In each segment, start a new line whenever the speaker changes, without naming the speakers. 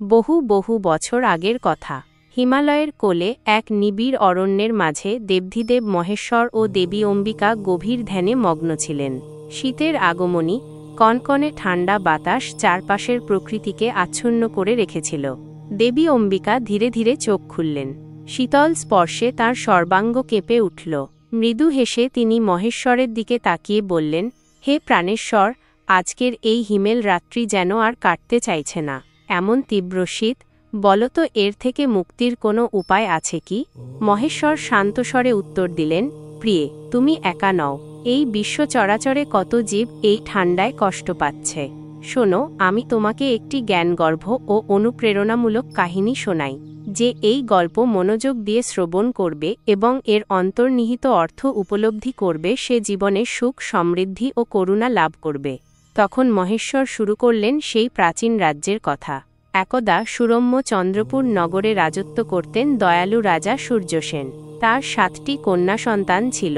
বহু বহু বছর আগের কথা। হিমালয়ের কোলে এক নিবিড় অরণ্যের মাঝে দেবধিদেব মহেশ্বর ও দেবী অম্বিকা গভীর ধ্যানে মগ্ন ছিলেন। শীতের আগমনী, কনকনে ঠান্ডা বাতাস চারপাশের প্রকৃতিকে আচ্ছন্ন করে রেখেছিল। দেবী অম্বিকা ধীরে ধীরে চোখ খুললেন। শীতল স্পর্শে তাঁর সর্বাঙ্গ কেঁপে উঠল। মৃদু হেসে তিনি মহেশ্বরের দিকে তাকিয়ে বললেন, হে প্রাণেশ্বর, আজকের এই হিমেল রাত্রি যেন আর কাটতে চাইছে না। এমন তীব্র শীত, বলতো এর থেকে মুক্তির কোনো উপায় আছে কি? মহেশ্বর শান্তস্বরে উত্তর দিলেন, প্রিয়ে, তুমি একা নও। এই বিশ্ব চরাচরে কত জীব এই ঠান্ডায় কষ্ট পাচ্ছে। শোনো, আমি তোমাকে একটি জ্ঞানগর্ভ ও অনুপ্রেরণামূলক কাহিনী শোনাই। যে এই গল্প মনোযোগ দিয়ে শ্রবণ করবে এবং এর অন্তর্নিহিত অর্থ উপলব্ধি করবে সে জীবনে সুখ, সমৃদ্ধি ও করুণা লাভ করবে। তখন মহেশ্বর শুরু করলেন সেই প্রাচীন রাজ্যের কথা। একদা সুরম্য চন্দ্রপুর নগরে রাজত্ব করতেন দয়ালু রাজা সূর্যসেন। তার 7টি কন্যা সন্তান ছিল।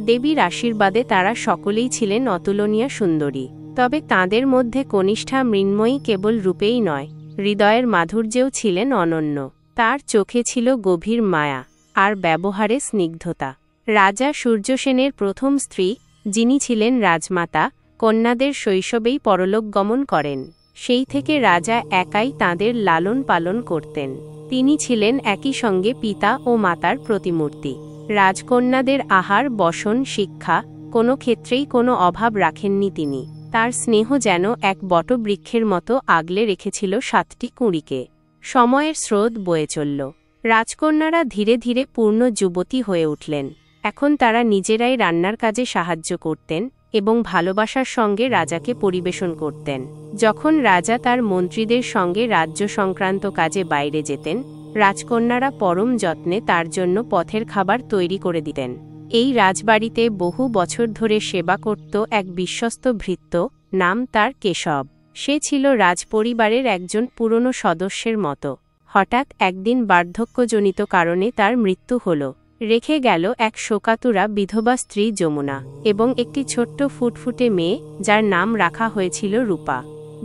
দেবীর আশীর্বাদে তারা সকলেই ছিলেন অতুলনীয় সুন্দরী। তবে তাঁদের মধ্যে কনিষ্ঠা মৃন্ময়ী কেবল রূপেই নয়, হৃদয়ের মাধুর্যেও ছিলেন অনন্য। তার চোখে ছিল গভীর মায়া আর ব্যবহারে স্নিগ্ধতা। রাজা সূর্যসেনের প্রথম স্ত্রী, যিনি ছিলেন রাজমাতা, কন্যাদের শৈশবেই পরলোক গমন করেন। সেই থেকে রাজা একাই তাঁদের লালন পালন করতেন। তিনি ছিলেন একই সঙ্গে পিতা ও মাতার প্রতিমূর্তি। রাজকন্যাদের আহার, বসন, শিক্ষা, কোনো ক্ষেত্রেই কোনো অভাব রাখেননি তিনি। তার স্নেহ যেন এক বটবৃক্ষের মতো আগলে রেখেছিল 7টি কুঁড়িকে। সময়ের স্রোত বয়ে চলল। রাজকন্যারা ধীরে ধীরে পূর্ণ যুবতী হয়ে উঠলেন। এখন তারা নিজেরাই রান্নার কাজে সাহায্য করতেন এবং ভালোবাসার সঙ্গে রাজাকে পরিবেশন করতেন। যখন রাজা তার মন্ত্রীদের সঙ্গে রাজ্য সংক্রান্ত কাজে বাইরে যেতেন, রাজকন্যারা পরম যত্নে তার জন্য পথের খাবার তৈরি করে দিতেন। এই রাজবাড়িতে বহু বছর ধরে সেবা করত এক বিশ্বস্ত ভৃত্য, নাম তার কেশব। সে ছিল রাজপরিবারের একজন পুরনো সদস্যের মতো। হঠাৎ একদিন বার্ধক্যজনিত কারণে তার মৃত্যু হল। রেখে গেল এক শোকাতুরা বিধবা স্ত্রী যমুনা এবং একটি ছোট্ট ফুটফুটে মেয়ে, যার নাম রাখা হয়েছিল রূপা।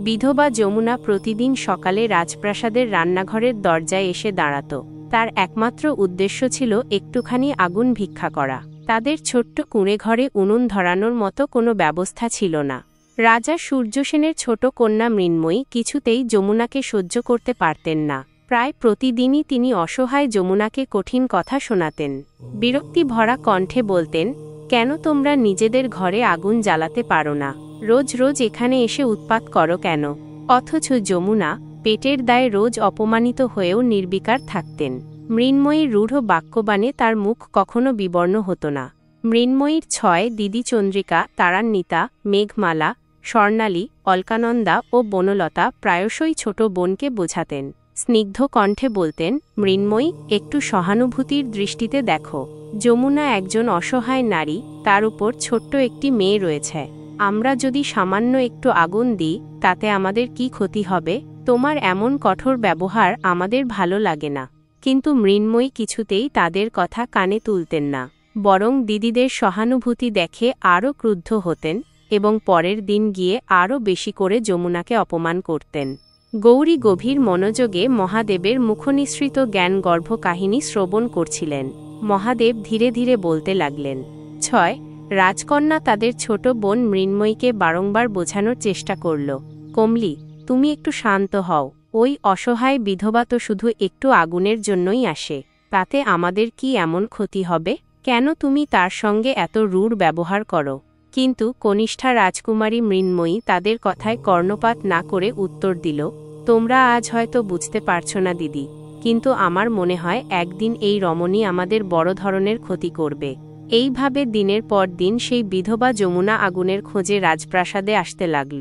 বিধবা যমুনা প্রতিদিন সকালে রাজপ্রাসাদের রান্নাঘরের দরজায় এসে দাঁড়াত। তার একমাত্র উদ্দেশ্য ছিল একটুখানি আগুন ভিক্ষা করা। তাদের ছোট্ট কুঁড়ে ঘরে উনুন ধরানোর মতো কোনো ব্যবস্থা ছিল না। রাজা সূর্যসেনের ছোট কন্যা মৃন্ময়ী কিছুতেই যমুনাকে সহ্য করতে পারতেন না। প্রায় প্রতিদিনই তিনি অসহায় যমুনাকে কঠিন কথা শোনাতেন। বিরক্তি ভরা কণ্ঠে বলতেন, কেন তোমরা নিজেদের ঘরে আগুন জ্বালাতে পারো না? রোজ রোজ এখানে এসে উৎপাত করো কেন? অথচ যমুনা পেটের দায়ে রোজ অপমানিত হয়েও নির্বিকার থাকতেন। মৃন্ময়ীর রূঢ় বাক্যবাণে তার মুখ কখনো বিবর্ণ হতো না। মৃন্ময়ীর 6 দিদি চন্দ্রিকা, তারান্বিতা, মেঘমালা, স্বর্ণালী, অলকানন্দা ও বনলতা প্রায়শই ছোট বোনকে বোঝাতেন। স্নিগ্ধ কণ্ঠে বলতেন, মৃন্ময়ী, একটু সহানুভূতির দৃষ্টিতে দেখো। যমুনা একজন অসহায় নারী, তার উপর ছোট্ট একটি মেয়ে রয়েছে। আমরা যদি সামান্য একটু আগুন দিই, তাতে আমাদের কি ক্ষতি হবে? তোমার এমন কঠোর ব্যবহার আমাদের ভালো লাগে না। কিন্তু মৃন্ময়ী কিছুতেই তাদের কথা কানে তুলতেন না, বরং দিদিদের সহানুভূতি দেখে আরও ক্রুদ্ধ হতেন এবং পরের দিন গিয়ে আরও বেশি করে যমুনাকে অপমান করতেন। গৌরী গভীর মনোযোগে মহাদেবের মুখনিসৃত জ্ঞানগর্ভ কাহিনী শ্রবণ করছিলেন। মহাদেব ধীরে ধীরে বলতে লাগলেন, 6 রাজকন্যা তাদের ছোট বোন মৃন্ময়ীকে বারংবার বোঝানোর চেষ্টা করল, কমলি, তুমি একটু শান্ত হও। ওই অসহায় বিধবা তো শুধু একটু আগুনের জন্যই আসে। তাতে আমাদের কি এমন ক্ষতি হবে? কেন তুমি তার সঙ্গে এত রূঢ় ব্যবহার করো? কিন্তু কনিষ্ঠা রাজকুমারী মৃন্ময়ী তাদের কথায় কর্ণপাত না করে উত্তর দিল, তোমরা আজ হয়তো বুঝতে পারছো না দিদি, কিন্তু আমার মনে হয় একদিন এই রমণী আমাদের বড় ধরনের ক্ষতি করবে। এইভাবে দিনের পর দিন সেই বিধবা যমুনা আগুনের খোঁজে রাজপ্রাসাদে আসতে লাগল।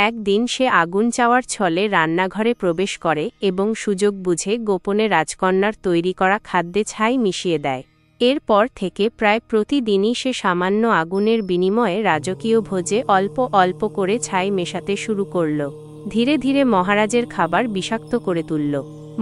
একদিন সে আগুন চাওয়ার ছলে রান্নাঘরে প্রবেশ করে এবং সুযোগ বুঝে গোপনে রাজকন্যার তৈরি করা খাদ্যে ছাই মিশিয়ে দেয়। এরপর থেকে প্রায় প্রতিদিনই সে সামান্য আগুনের বিনিময়ে রাজকীয় ভোজে অল্প অল্প করে ছাই মেশাতে শুরু করল। ধীরে ধীরে মহারাজের খাবার বিষাক্ত করে তুলল।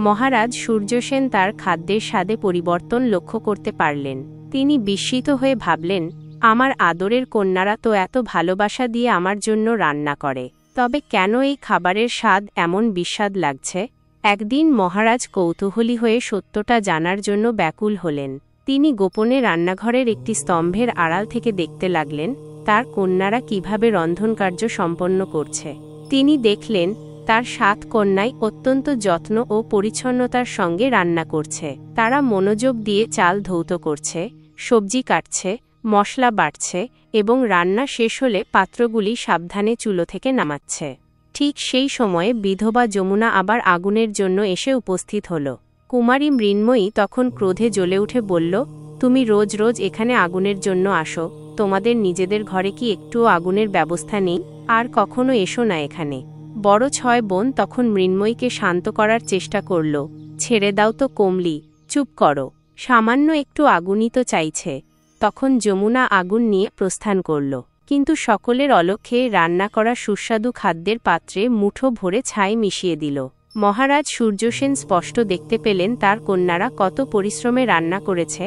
মহারাজ সূর্যসেন তার খাদ্যের স্বাদে পরিবর্তন লক্ষ্য করতে পারলেন। তিনি বিস্মিত হয়ে ভাবলেন, আমার আদরের কন্যারা তো এত ভালোবাসা দিয়ে আমার জন্য রান্না করে, তবে কেন এই খাবারের স্বাদ এমন বিস্বাদ লাগছে? একদিন মহারাজ কৌতূহলী হয়ে সত্যটা জানার জন্য ব্যাকুল হলেন। তিনি গোপনে রান্নাঘরের একটি স্তম্ভের আড়াল থেকে দেখতে লাগলেন তার কন্যারা কিভাবে রন্ধনকার্য সম্পন্ন করছে। তিনি দেখলেন তার 7 কন্যাই অত্যন্ত যত্ন ও পরিচ্ছন্নতার সঙ্গে রান্না করছে। তারা মনোযোগ দিয়ে চাল ধৌত করছে, সবজি কাটছে, মশলা বাটছে এবং রান্না শেষ হলে পাত্রগুলি সাবধানে চুলো থেকে নামাচ্ছে। ঠিক সেই সময়ে বিধবা যমুনা আবার আগুনের জন্য এসে উপস্থিত হল। কুমারী মৃন্ময়ী তখন ক্রোধে জ্বলে উঠে বলল, তুমি রোজ রোজ এখানে আগুনের জন্য আসো, তোমাদের নিজেদের ঘরে কি একটুও আগুনের ব্যবস্থা নেই? আর কখনো এসো না এখানে। বড় 6 বোন তখন মৃন্ময়ীকে শান্ত করার চেষ্টা করল। ছেড়ে দাও তো কমলি, চুপ করো, সামান্য একটু আগুনই তো চাইছে। তখন যমুনা আগুন নিয়ে প্রস্থান করল, কিন্তু সকলের অলক্ষ্যে রান্না করা সুস্বাদু খাদ্যের পাত্রে মুঠো ভরে ছাই মিশিয়ে দিল। মহারাজ সূর্যসেন স্পষ্ট দেখতে পেলেন তার কন্যারা কত পরিশ্রমে রান্না করেছে,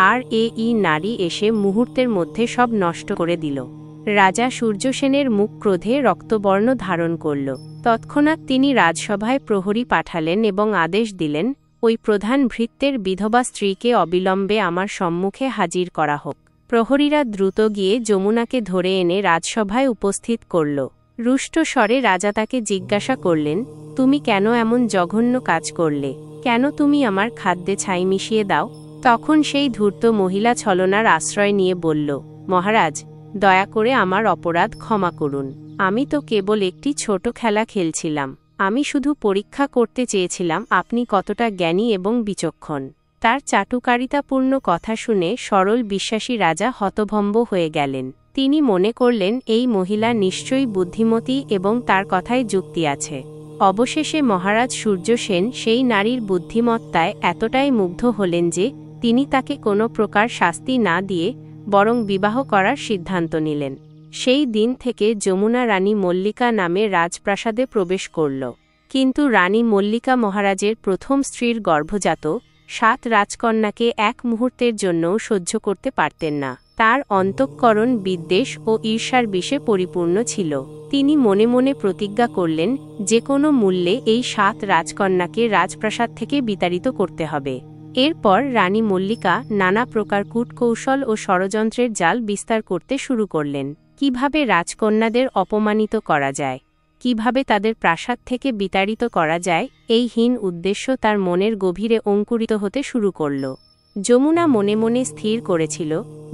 আর এই নারী এসে মুহূর্তের মধ্যে সব নষ্ট করে দিল। রাজা সূর্যসেনের মুখ ক্রোধে রক্তবর্ণ ধারণ করল। তৎক্ষণাৎ তিনি রাজসভায় প্রহরী পাঠালেন এবং আদেশ দিলেন, ওই প্রধান ভৃত্যের বিধবা স্ত্রীকে অবিলম্বে আমার সম্মুখে হাজির করা হোক। প্রহরীরা দ্রুত গিয়ে যমুনাকে ধরে এনে রাজসভায় উপস্থিত করল। রুষ্ট স্বরে রাজা তাকে জিজ্ঞাসা করলেন, তুমি কেন এমন জঘন্য কাজ করলে? কেন তুমি আমার খাদ্যে ছাই মিশিয়ে দাও? তখন সেই ধূর্ত মহিলা ছলনার আশ্রয় নিয়ে বলল, মহারাজ, দয়া করে আমার অপরাধ ক্ষমা করুন। আমি তো কেবল একটি ছোট খেলা খেলছিলাম। আমি শুধু পরীক্ষা করতে চেয়েছিলাম আপনি কতটা জ্ঞানী এবং বিচক্ষণ। তার চাটুকারিতাপূর্ণ কথা শুনে সরল বিশ্বাসী রাজা হতভম্ব হয়ে গেলেন। তিনি মনে করলেন এই মহিলা নিশ্চয়ই বুদ্ধিমতী এবং তার কথায় যুক্তি আছে। অবশেষে মহারাজ সূর্যসেন সেই নারীর বুদ্ধিমত্তায় এতটাই মুগ্ধ হলেন যে তিনি তাকে কোনো প্রকার শাস্তি না দিয়ে বরং বিবাহ করার সিদ্ধান্ত নিলেন। সেই দিন থেকে যমুনা রানী মল্লিকা নামে রাজপ্রাসাদে প্রবেশ করল। কিন্তু রানী মল্লিকা মহারাজের প্রথম স্ত্রীর গর্ভজাত 7 রাজকন্যাকে এক মুহূর্তের জন্যও সহ্য করতে পারতেন না। তার অন্তঃকরণ বিদ্বেষ ও ঈর্ষার বিষে পরিপূর্ণ ছিল। তিনি মনে মনে প্রতিজ্ঞা করলেন যে কোনো মূল্যে এই 7 রাজকন্যাকে রাজপ্রাসাদ থেকে বিতাড়িত করতে হবে। এরপর রানী মল্লিকা নানা প্রকার কূটকৌশল ও ষড়যন্ত্রের জাল বিস্তার করতে শুরু করলেন। কিভাবে রাজকন্যাদের অপমানিত করা যায়, কিভাবে তাদের প্রাসাদ থেকে বিতাড়িত করা যায়, এই হীন উদ্দেশ্য তার মনের গভীরে অঙ্কুরিত হতে শুরু করল। যমুনা মনে মনে স্থির করেছিল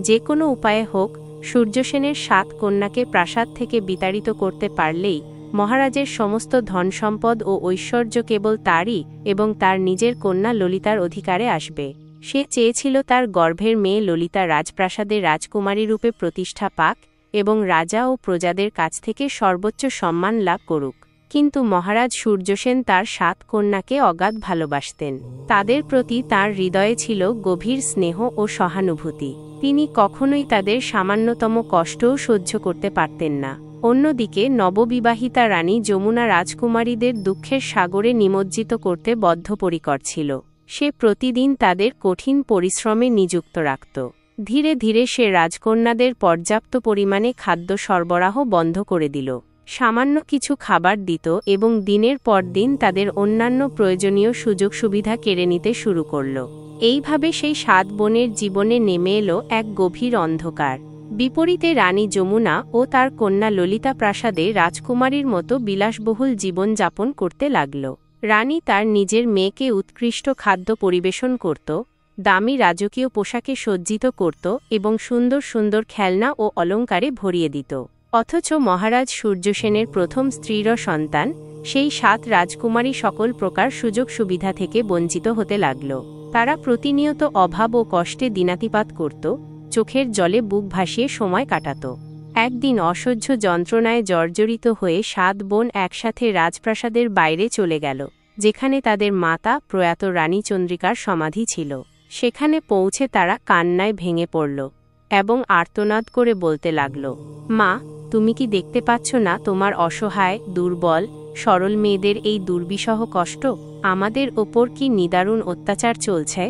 যে কোনো উপায়ে হোক সূর্যসেনের 7 কন্যাকে প্রাসাদ থেকে বিতাড়িত করতে পারলেই মহারাজের সমস্ত ধনসম্পদ ও ঐশ্বর্য কেবল তারই এবং তার নিজের কন্যা ললিতার অধিকারে আসবে। সে চেয়েছিল তার গর্ভের মেয়ে ললিতা রাজপ্রাসাদে রাজকুমারী রূপে প্রতিষ্ঠা পাক এবং রাজা ও প্রজাদের কাছ থেকে সর্বোচ্চ সম্মান লাভ করুক। কিন্তু মহারাজ সূর্যসেন তার 7 কন্যাকে অগাধ ভালোবাসতেন। তাদের প্রতি তার হৃদয়ে ছিল গভীর স্নেহ ও সহানুভূতি। তিনি কখনোই তাদের সামান্যতম কষ্টও সহ্য করতে পারতেন না। অন্যদিকে নববিবাহিতা রানী যমুনা রাজকুমারীদের দুঃখের সাগরে নিমজ্জিত করতে বদ্ধপরিকর ছিল। সে প্রতিদিন তাদের কঠিন পরিশ্রমে নিযুক্ত রাখত। ধীরে ধীরে সে রাজকন্যাদের পর্যাপ্ত পরিমাণে খাদ্য সরবরাহ বন্ধ করে দিল। সামান্য কিছু খাবার দিত এবং দিনের পর দিন তাদের অন্যান্য প্রয়োজনীয় সুযোগ সুবিধা কেড়ে নিতে শুরু করল। এইভাবে সেই 7 বোনের জীবনে নেমে এলো এক গভীর অন্ধকার। বিপরীতে রানী যমুনা ও তার কন্যা ললিতা প্রাসাদে রাজকুমারীর মতো বিলাসবহুল জীবন যাপন করতে লাগল। রানী তার নিজের মেয়েকে উৎকৃষ্ট খাদ্য পরিবেশন করত, দামি রাজকীয় পোশাকে সজ্জিত করত এবং সুন্দর সুন্দর খেলনা ও অলঙ্কারে ভরিয়ে দিত। অথচ মহারাজ সূর্যসেনের প্রথম স্ত্রীর সন্তান সেই 7 রাজকুমারী সকল প্রকার সুযোগ সুবিধা থেকে বঞ্চিত হতে লাগল। তারা প্রতিনিয়ত অভাব ও কষ্টে দিনাতিপাত করত, চোখের জলে বুক ভাসিয়ে সময় কাটাত। একদিন অসহ্য যন্ত্রণায় জর্জরিত হয়ে 7 বোন একসাথে রাজপ্রাসাদের বাইরে চলে গেল, যেখানে তাদের মাতা প্রয়াত রানী চন্দ্রিকার সমাধি ছিল। সেখানে পৌঁছে তারা কান্নায় ভেঙে পড়ল এবং আর্তনাদ করে বলতে লাগল, মা, তুমি কি দেখতে পাচ্ছ না তোমার অসহায়, দুর্বল, সরল মেয়েদের এই দুর্বিষহ কষ্ট? আমাদের ওপর কি নিদারুণ অত্যাচার চলছে?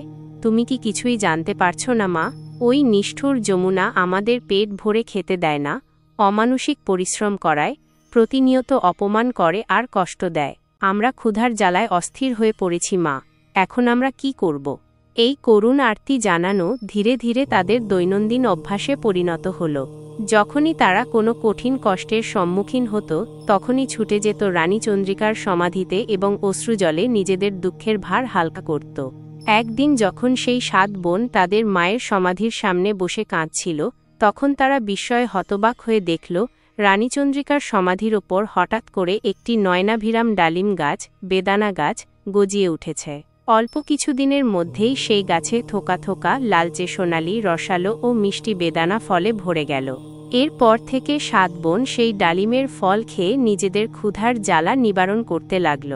তুমি কি কিছুই জানতে পারছো না মা? ওই নিষ্ঠুর যমুনা আমাদের পেট ভরে খেতে দেয় না, অমানুষিক পরিশ্রম করায়, প্রতিনিয়ত অপমান করে আর কষ্ট দেয়। আমরা ক্ষুধার জ্বালায় অস্থির হয়ে পড়েছি মা, এখন আমরা কি করব? এই করুণ আরতি জানানো ধীরে ধীরে তাদের দৈনন্দিন অভ্যাসে পরিণত হল। যখনই তারা কোনো কঠিন কষ্টের সম্মুখীন হতো তখনই ছুটে যেত রানী চন্দ্রিকার সমাধিতে এবং অশ্রুজলে নিজেদের দুঃখের ভার হালকা করত। একদিন যখন সেই 7 বোন তাদের মায়ের সমাধির সামনে বসে কাঁদছিল, তখন তারা বিস্ময়ে হতবাক হয়ে দেখল রানীচন্দ্রিকার সমাধির ওপর হঠাৎ করে একটি নয়নাভিরাম ডালিম গাছ, বেদানা গাছ, গজিয়ে উঠেছে। অল্প কিছুদিনের মধ্যেই সেই গাছে থোকা থোকা লালচে সোনালি রসালো ও মিষ্টি বেদানা ফলে ভরে গেল। এরপর থেকে 7 বোন সেই ডালিমের ফল খেয়ে নিজেদের ক্ষুধার জ্বালা নিবারণ করতে লাগল।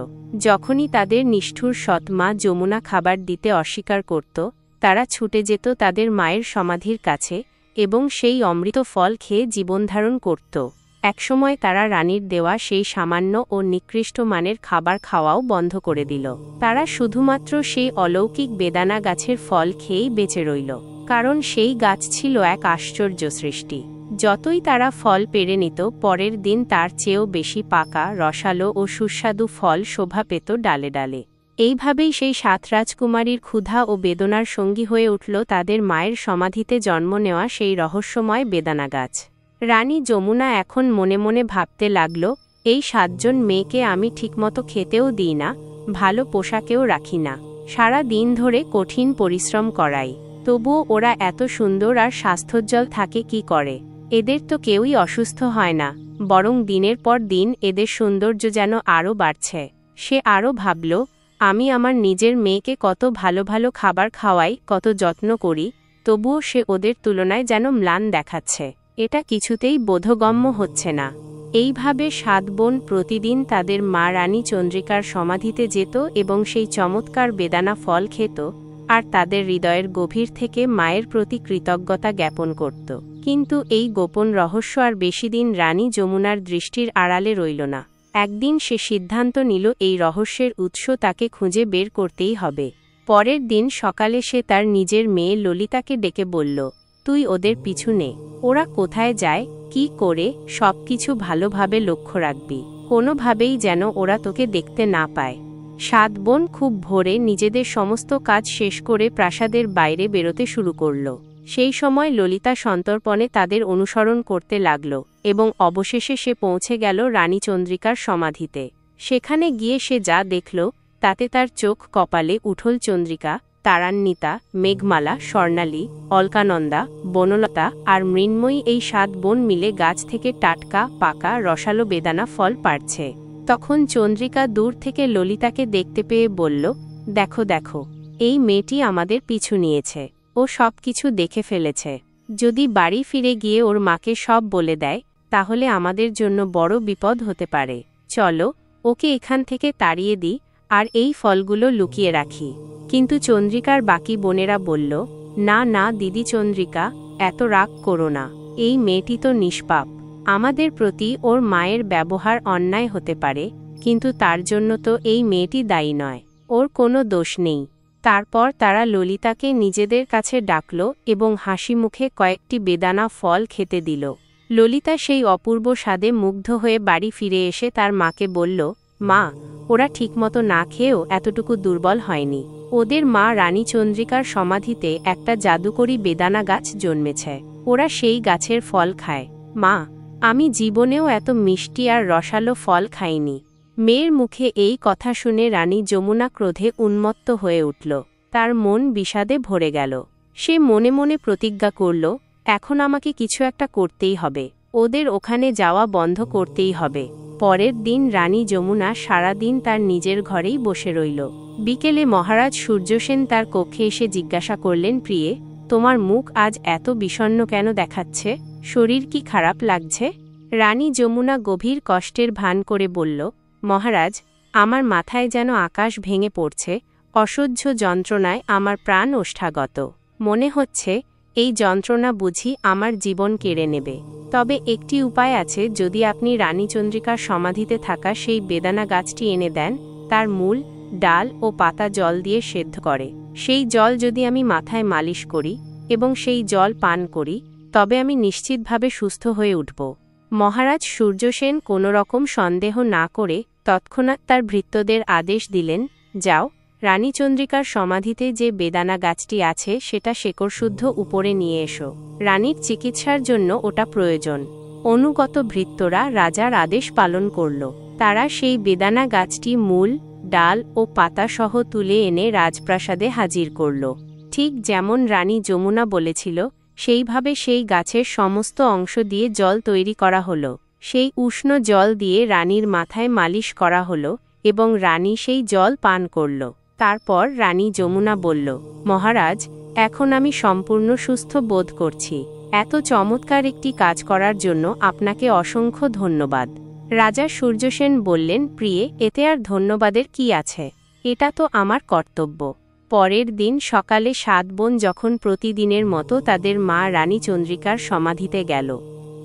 যখনই তাদের নিষ্ঠুর সৎমা যমুনা খাবার দিতে অস্বীকার করত, তারা ছুটে যেত তাদের মায়ের সমাধির কাছে এবং সেই অমৃত ফল খেয়ে জীবনধারণ করত। একসময় তারা রানীর দেওয়া সেই সামান্য ও নিকৃষ্ট মানের খাবার খাওয়াও বন্ধ করে দিল। তারা শুধুমাত্র সেই অলৌকিক বেদানা গাছের ফল খেয়েই বেঁচে রইল, কারণ সেই গাছ ছিল এক আশ্চর্য সৃষ্টি। যতই তারা ফল পেড়ে নিত, পরের দিন তার চেয়েও বেশি পাকা, রসালো ও সুস্বাদু ফল শোভা পেত ডালে ডালে। এইভাবেই সেই 7 রাজকুমারীর ক্ষুধা ও বেদনার সঙ্গী হয়ে উঠল তাদের মায়ের সমাধিতে জন্ম নেওয়া সেই রহস্যময় বেদানা গাছ। রানী যমুনা এখন মনে মনে ভাবতে লাগল, এই 7 জন মেয়েকে আমি ঠিকমতো খেতেও দিই না, ভালো পোশাকেও রাখি না, সারা দিন ধরে কঠিন পরিশ্রম করাই, তবুও ওরা এত সুন্দর আর স্বাস্থ্যোজ্জ্বল থাকে কি করে? এদের তো কেউই অসুস্থ হয় না, বরং দিনের পর দিন এদের সৌন্দর্য যেন আরও বাড়ছে। সে আরও ভাবল, আমি আমার নিজের মেয়েকে কত ভালো ভালো খাবার খাওয়াই, কত যত্ন করি, তবুও সে ওদের তুলনায় যেন ম্লান দেখাচ্ছে। এটা কিছুতেই বোধগম্য হচ্ছে না। এইভাবে 7 বোন প্রতিদিন তাদের মা রানী চন্দ্রিকার সমাধিতে যেত এবং সেই চমৎকার বেদানা ফল খেত আর তাদের হৃদয়ের গভীর থেকে মায়ের প্রতি কৃতজ্ঞতা জ্ঞাপন করত। কিন্তু এই গোপন রহস্য আর বেশিদিন রানী যমুনার দৃষ্টির আড়ালে রইল না। একদিন সে সিদ্ধান্ত নিল এই রহস্যের উৎস তাকে খুঁজে বের করতেই হবে। পরের দিন সকালে সে তার নিজের মেয়ে ললিতাকে ডেকে বলল, তুই ওদের পিছু নে, ওরা কোথায় যায়, কি করে, সবকিছু ভালোভাবে লক্ষ্য রাখবি, কোনোভাবেই যেন ওরা তোকে দেখতে না পায়। 7 বোন খুব ভোরে নিজেদের সমস্ত কাজ শেষ করে প্রাসাদের বাইরে বেরোতে শুরু করল। সেই সময় ললিতা সন্তর্পণে তাদের অনুসরণ করতে লাগল এবং অবশেষে সে পৌঁছে গেল রানী চন্দ্রিকার সমাধিতে। সেখানে গিয়ে সে যা দেখল তাতে তার চোখ কপালে উঠল। চন্দ্রিকা, তারান্বিতা, মেঘমালা, স্বর্ণালী, অলকানন্দা, বনলতা আর মৃন্ময়ী এই 7 বোন মিলে গাছ থেকে টাটকা, পাকা, রসালো বেদানা ফল পাড়ছে। তখন চন্দ্রিকা দূর থেকে ললিতাকে দেখতে পেয়ে বলল, দেখো দেখো, এই মেয়েটি আমাদের পিছু নিয়েছে, ও সব কিছু দেখে ফেলেছে। যদি বাড়ি ফিরে গিয়ে ওর মাকে সব বলে দেয় তাহলে আমাদের জন্য বড় বিপদ হতে পারে। চলো, ওকে এখান থেকে তাড়িয়ে দিই আর এই ফলগুলো লুকিয়ে রাখি। কিন্তু চন্দ্রিকার বাকি বোনেরা বলল, না না দিদি চন্দ্রিকা, এত রাগ করো না, এই মেয়েটি তো নিষ্পাপ। আমাদের প্রতি ওর মায়ের ব্যবহার অন্যায় হতে পারে, কিন্তু তার জন্য তো এই মেয়েটি দায়ী নয়, ওর কোনো দোষ নেই। তারপর তারা ললিতাকে নিজেদের কাছে ডাকল এবং হাসি মুখে কয়েকটি বেদানা ফল খেতে দিল। ললিতা সেই অপূর্ব স্বাদে মুগ্ধ হয়ে বাড়ি ফিরে এসে তার মাকে বলল, মা, ওরা ঠিকমতো না খেয়েও এতটুকু দুর্বল হয়নি। ওদের মা রানী চন্দ্রিকার সমাধিতে একটা জাদুকরী বেদানা গাছ জন্মেছে, ওরা সেই গাছের ফল খায়। মা, আমি জীবনেও এত মিষ্টি আর রসালো ফল খাইনি। মেয়ের মুখে এই কথা শুনে রানী যমুনা ক্রোধে উন্মত্ত হয়ে উঠল। তার মন বিষাদে ভরে গেল। সে মনে মনে প্রতিজ্ঞা করল, এখন আমাকে কিছু একটা করতেই হবে, ওদের ওখানে যাওয়া বন্ধ করতেই হবে। পরের দিন রানী যমুনা সারাদিন তার নিজের ঘরেই বসে রইল। বিকেলে মহারাজ সূর্যসেন তার কক্ষে এসে জিজ্ঞাসা করলেন, প্রিয়ে, তোমার মুখ আজ এত বিষণ্ণ কেন দেখাচ্ছে? শরীর কি খারাপ লাগছে? রানী যমুনা গভীর কষ্টের ভান করে বলল, মহারাজ, আমার মাথায় যেন আকাশ ভেঙে পড়ছে, অসহ্য যন্ত্রণায় আমার প্রাণ ওষ্ঠাগত। মনে হচ্ছে এই যন্ত্রণা বুঝি আমার জীবন কেড়ে নেবে। তবে একটি উপায় আছে, যদি আপনি রানী চন্দ্রিকার সমাধিতে থাকা সেই বেদানা গাছটি এনে দেন, তার মূল, ডাল ও পাতা জল দিয়ে সেদ্ধ করে, সেই জল যদি আমি মাথায় মালিশ করি এবং সেই জল পান করি, তবে আমি নিশ্চিতভাবে সুস্থ হয়ে উঠব। মহারাজ সূর্যসেন কোনো রকম সন্দেহ না করে তৎক্ষণাৎ তার ভৃত্যদের আদেশ দিলেন, যাও, রানী চন্দ্রিকার সমাধিতে যে বেদানা গাছটি আছে সেটা শেকড়শুদ্ধ উপরে নিয়ে এসো। রানীর চিকিৎসার জন্য ওটা প্রয়োজন। অনুগত ভৃত্যরা রাজার আদেশ পালন করল। তারা সেই বেদানা গাছটি মূল, ডাল ও পাতাসহ তুলে এনে রাজপ্রাসাদে হাজির করল। ঠিক যেমন রানী যমুনা বলেছিল, সেইভাবে সেই গাছের সমস্ত অংশ দিয়ে জল তৈরি করা হলো। সেই উষ্ণ জল দিয়ে রানীর মাথায় মালিশ করা হলো এবং রানী সেই জল পান করল। তারপর রানী যমুনা বলল, মহারাজ, এখন আমি সম্পূর্ণ সুস্থ বোধ করছি। এত চমৎকার একটি কাজ করার জন্য আপনাকে অসংখ্য ধন্যবাদ। রাজা সূর্যসেন বললেন, প্রিয়ে, এতে আর ধন্যবাদের কি আছে? এটা তো আমার কর্তব্য। পরের দিন সকালে 7 বোন যখন প্রতিদিনের মতো তাদের মা রানী চন্দ্রিকার সমাধিতে গেল,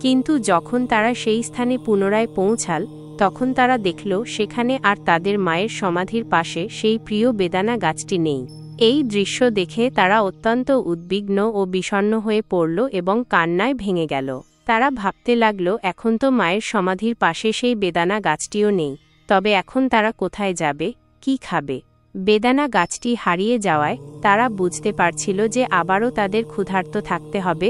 কিন্তু যখন তারা সেই স্থানে পুনরায় পৌঁছাল, তখন তারা দেখল সেখানে আর তাদের মায়ের সমাধির পাশে সেই প্রিয় বেদানা গাছটি নেই। এই দৃশ্য দেখে তারা অত্যন্ত উদ্বিগ্ন ও বিষণ্ণ হয়ে পড়ল এবং কান্নায় ভেঙে গেল। তারা ভাবতে লাগল, এখন তো মায়ের সমাধির পাশে সেই বেদানা গাছটিও নেই, তবে এখন তারা কোথায় যাবে, কি খাবে? বেদানা গাছটি হারিয়ে যাওয়ায় তারা বুঝতে পারছিল যে আবারও তাদের ক্ষুধার্ত থাকতে হবে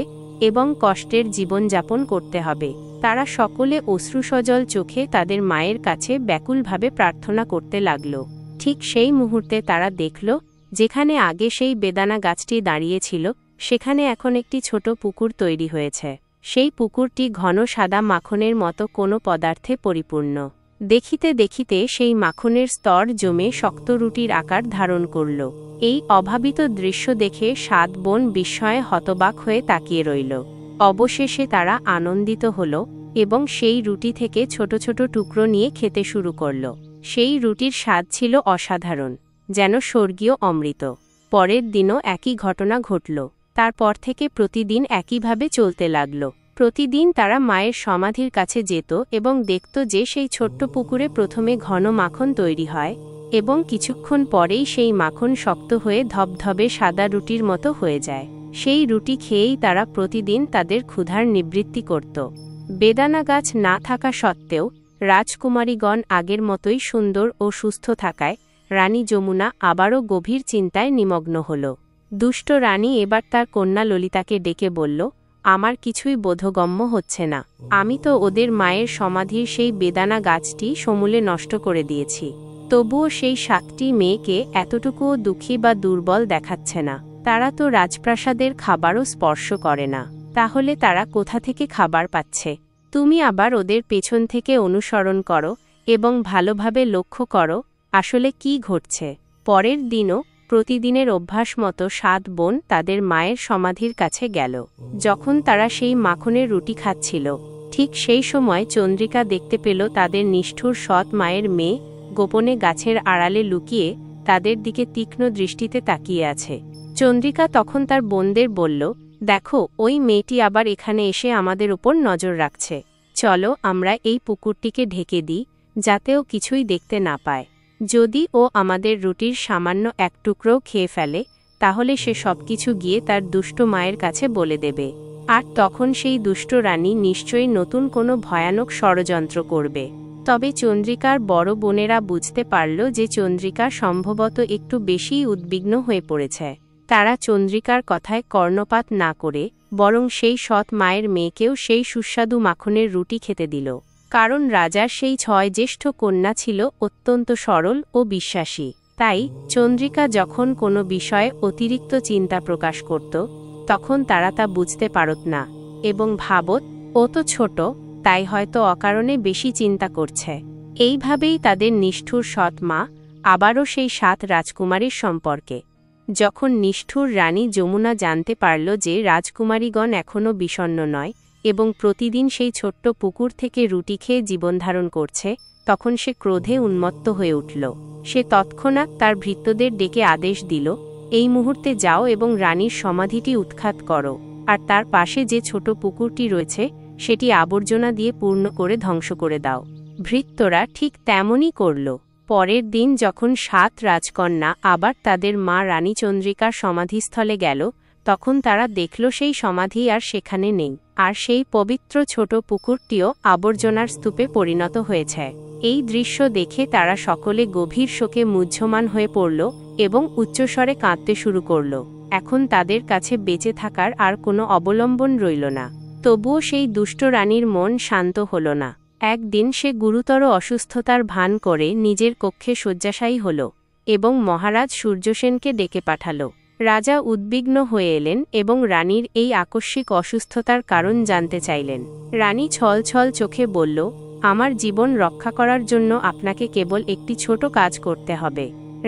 এবং কষ্টের জীবনযাপন করতে হবে। তারা সকলে অশ্রুসজল চোখে তাদের মায়ের কাছে ব্যাকুলভাবে প্রার্থনা করতে লাগল। ঠিক সেই মুহূর্তে তারা দেখল, যেখানে আগে সেই বেদানা গাছটি দাঁড়িয়েছিল, সেখানে এখন একটি ছোট পুকুর তৈরি হয়েছে। সেই পুকুরটি ঘন সাদা মাখনের মতো কোনো পদার্থে পরিপূর্ণ। দেখিতে দেখিতে সেই মাখনের স্তর জমে শক্ত রুটির আকার ধারণ করল। এই অভাবিত দৃশ্য দেখে 7 বোন বিস্ময়ে হতবাক হয়ে তাকিয়ে রইল। অবশেষে তারা আনন্দিত হল এবং সেই রুটি থেকে ছোট ছোট টুকরো নিয়ে খেতে শুরু করল। সেই রুটির স্বাদ ছিল অসাধারণ, যেন স্বর্গীয় অমৃত। পরের দিনও একই ঘটনা ঘটল। তারপর থেকে প্রতিদিন একইভাবে চলতে লাগল। প্রতিদিন তারা মায়ের সমাধির কাছে যেত এবং দেখত যে সেই ছোট্ট পুকুরে প্রথমে ঘন মাখন তৈরি হয় এবং কিছুক্ষণ পরেই সেই মাখন শক্ত হয়ে ধবধবে সাদা রুটির মতো হয়ে যায়। সেই রুটি খেয়েই তারা প্রতিদিন তাদের ক্ষুধার নিবৃত্তি করত। বেদানা গাছ না থাকা সত্ত্বেও রাজকুমারীগণ আগের মতোই সুন্দর ও সুস্থ থাকায় রানী যমুনা আবারও গভীর চিন্তায় নিমগ্ন হল। দুষ্ট রানী এবার তার কন্যা ললিতাকে ডেকে বলল, আমার কিছুই বোধগম্য হচ্ছে না। আমি তো ওদের মায়ের সমাধির সেই বেদানা গাছটি সমূলে নষ্ট করে দিয়েছি, তবুও সেই 7টি মেয়েকে এতটুকুও দুঃখী বা দুর্বল দেখাচ্ছে না। তারা তো রাজপ্রাসাদের খাবারও স্পর্শ করে না, তাহলে তারা কোথা থেকে খাবার পাচ্ছে? তুমি আবার ওদের পেছন থেকে অনুসরণ করো এবং ভালোভাবে লক্ষ্য করো আসলে কি ঘটছে। পরের দিনও প্রতিদিনের অভ্যাস মতো 7 বোন তাদের মায়ের সমাধির কাছে গেল। যখন তারা সেই মাখনের রুটি খাচ্ছিল, ঠিক সেই সময় চন্দ্রিকা দেখতে পেল তাদের নিষ্ঠুর সৎ মায়ের মেয়ে গোপনে গাছের আড়ালে লুকিয়ে তাদের দিকে তীক্ষ্ণ দৃষ্টিতে তাকিয়ে আছে। চন্দ্রিকা তখন তার বোনদের বলল, দেখো, ওই মেয়েটি আবার এখানে এসে আমাদের উপর নজর রাখছে। চলো আমরা এই পুকুরটিকে ঢেকে দিই, যাতে ও কিছুই দেখতে না পায়। যদি ও আমাদের রুটির সামান্য এক টুকরোও খেয়ে ফেলে, তাহলে সে সবকিছু গিয়ে তার দুষ্ট মায়ের কাছে বলে দেবে, আর তখন সেই দুষ্ট রানী নিশ্চয়ই নতুন কোনো ভয়ানক ষড়যন্ত্র করবে। তবে চন্দ্রিকার বড় বোনেরা বুঝতে পারল যে চন্দ্রিকা সম্ভবত একটু বেশিই উদ্বিগ্ন হয়ে পড়েছে। তারা চন্দ্রিকার কথায় কর্ণপাত না করে বরং সেই সৎ মায়ের মেয়েকেও সেই সুস্বাদু মাখনের রুটি খেতে দিল। কারণ রাজার সেই 6 জ্যেষ্ঠ কন্যা ছিল অত্যন্ত সরল ও বিশ্বাসী। তাই চন্দ্রিকা যখন কোনো বিষয়ে অতিরিক্ত চিন্তা প্রকাশ করত, তখন তারা তা বুঝতে পারত না এবং ভাবত, ও তো ছোট, তাই হয়তো অকারণে বেশি চিন্তা করছে। এইভাবেই তাদের নিষ্ঠুর সৎ মা আবারও সেই 7 রাজকুমারীর সম্পর্কে। যখন নিষ্ঠুর রানী যমুনা জানতে পারল যে রাজকুমারীগণ এখনও বিষণ্ণ নয় এবং প্রতিদিন সেই ছোট্ট পুকুর থেকে রুটি খেয়ে জীবনধারণ করছে, তখন সে ক্রোধে উন্মত্ত হয়ে উঠল। সে তৎক্ষণাৎ তার ভৃত্যদের ডেকে আদেশ দিল, এই মুহূর্তে যাও এবং রানীর সমাধিটি উৎখাত করো, আর তার পাশে যে ছোট পুকুরটি রয়েছে সেটি আবর্জনা দিয়ে পূর্ণ করে ধ্বংস করে দাও। ভৃত্যরা ঠিক তেমনই করল। পরের দিন যখন 7 রাজকন্যা আবার তাদের মা রানী চন্দ্রিকার সমাধিস্থলে গেল, তখন তারা দেখল সেই সমাধি আর সেখানে নেই, আর সেই পবিত্র ছোট পুকুরটিও আবর্জনার স্তূপে পরিণত হয়েছে। এই দৃশ্য দেখে তারা সকলে গভীর শোকে মুহ্যমান হয়ে পড়ল এবং উচ্চস্বরে কাঁদতে শুরু করল। এখন তাদের কাছে বেঁচে থাকার আর কোনো অবলম্বন রইল না। তবুও সেই দুষ্ট রানীর মন শান্ত হল না। একদিন সে গুরুতর অসুস্থতার ভান করে নিজের কক্ষে শয্যাশায়ী হল এবং মহারাজ সূর্যসেনকে ডেকে পাঠাল। রাজা উদ্বিগ্ন হয়ে এলেন এবং রানীর এই আকস্মিক অসুস্থতার কারণ জানতে চাইলেন। রানী ছলছল চোখে বলল, আমার জীবন রক্ষা করার জন্য আপনাকে কেবল একটি ছোট কাজ করতে হবে।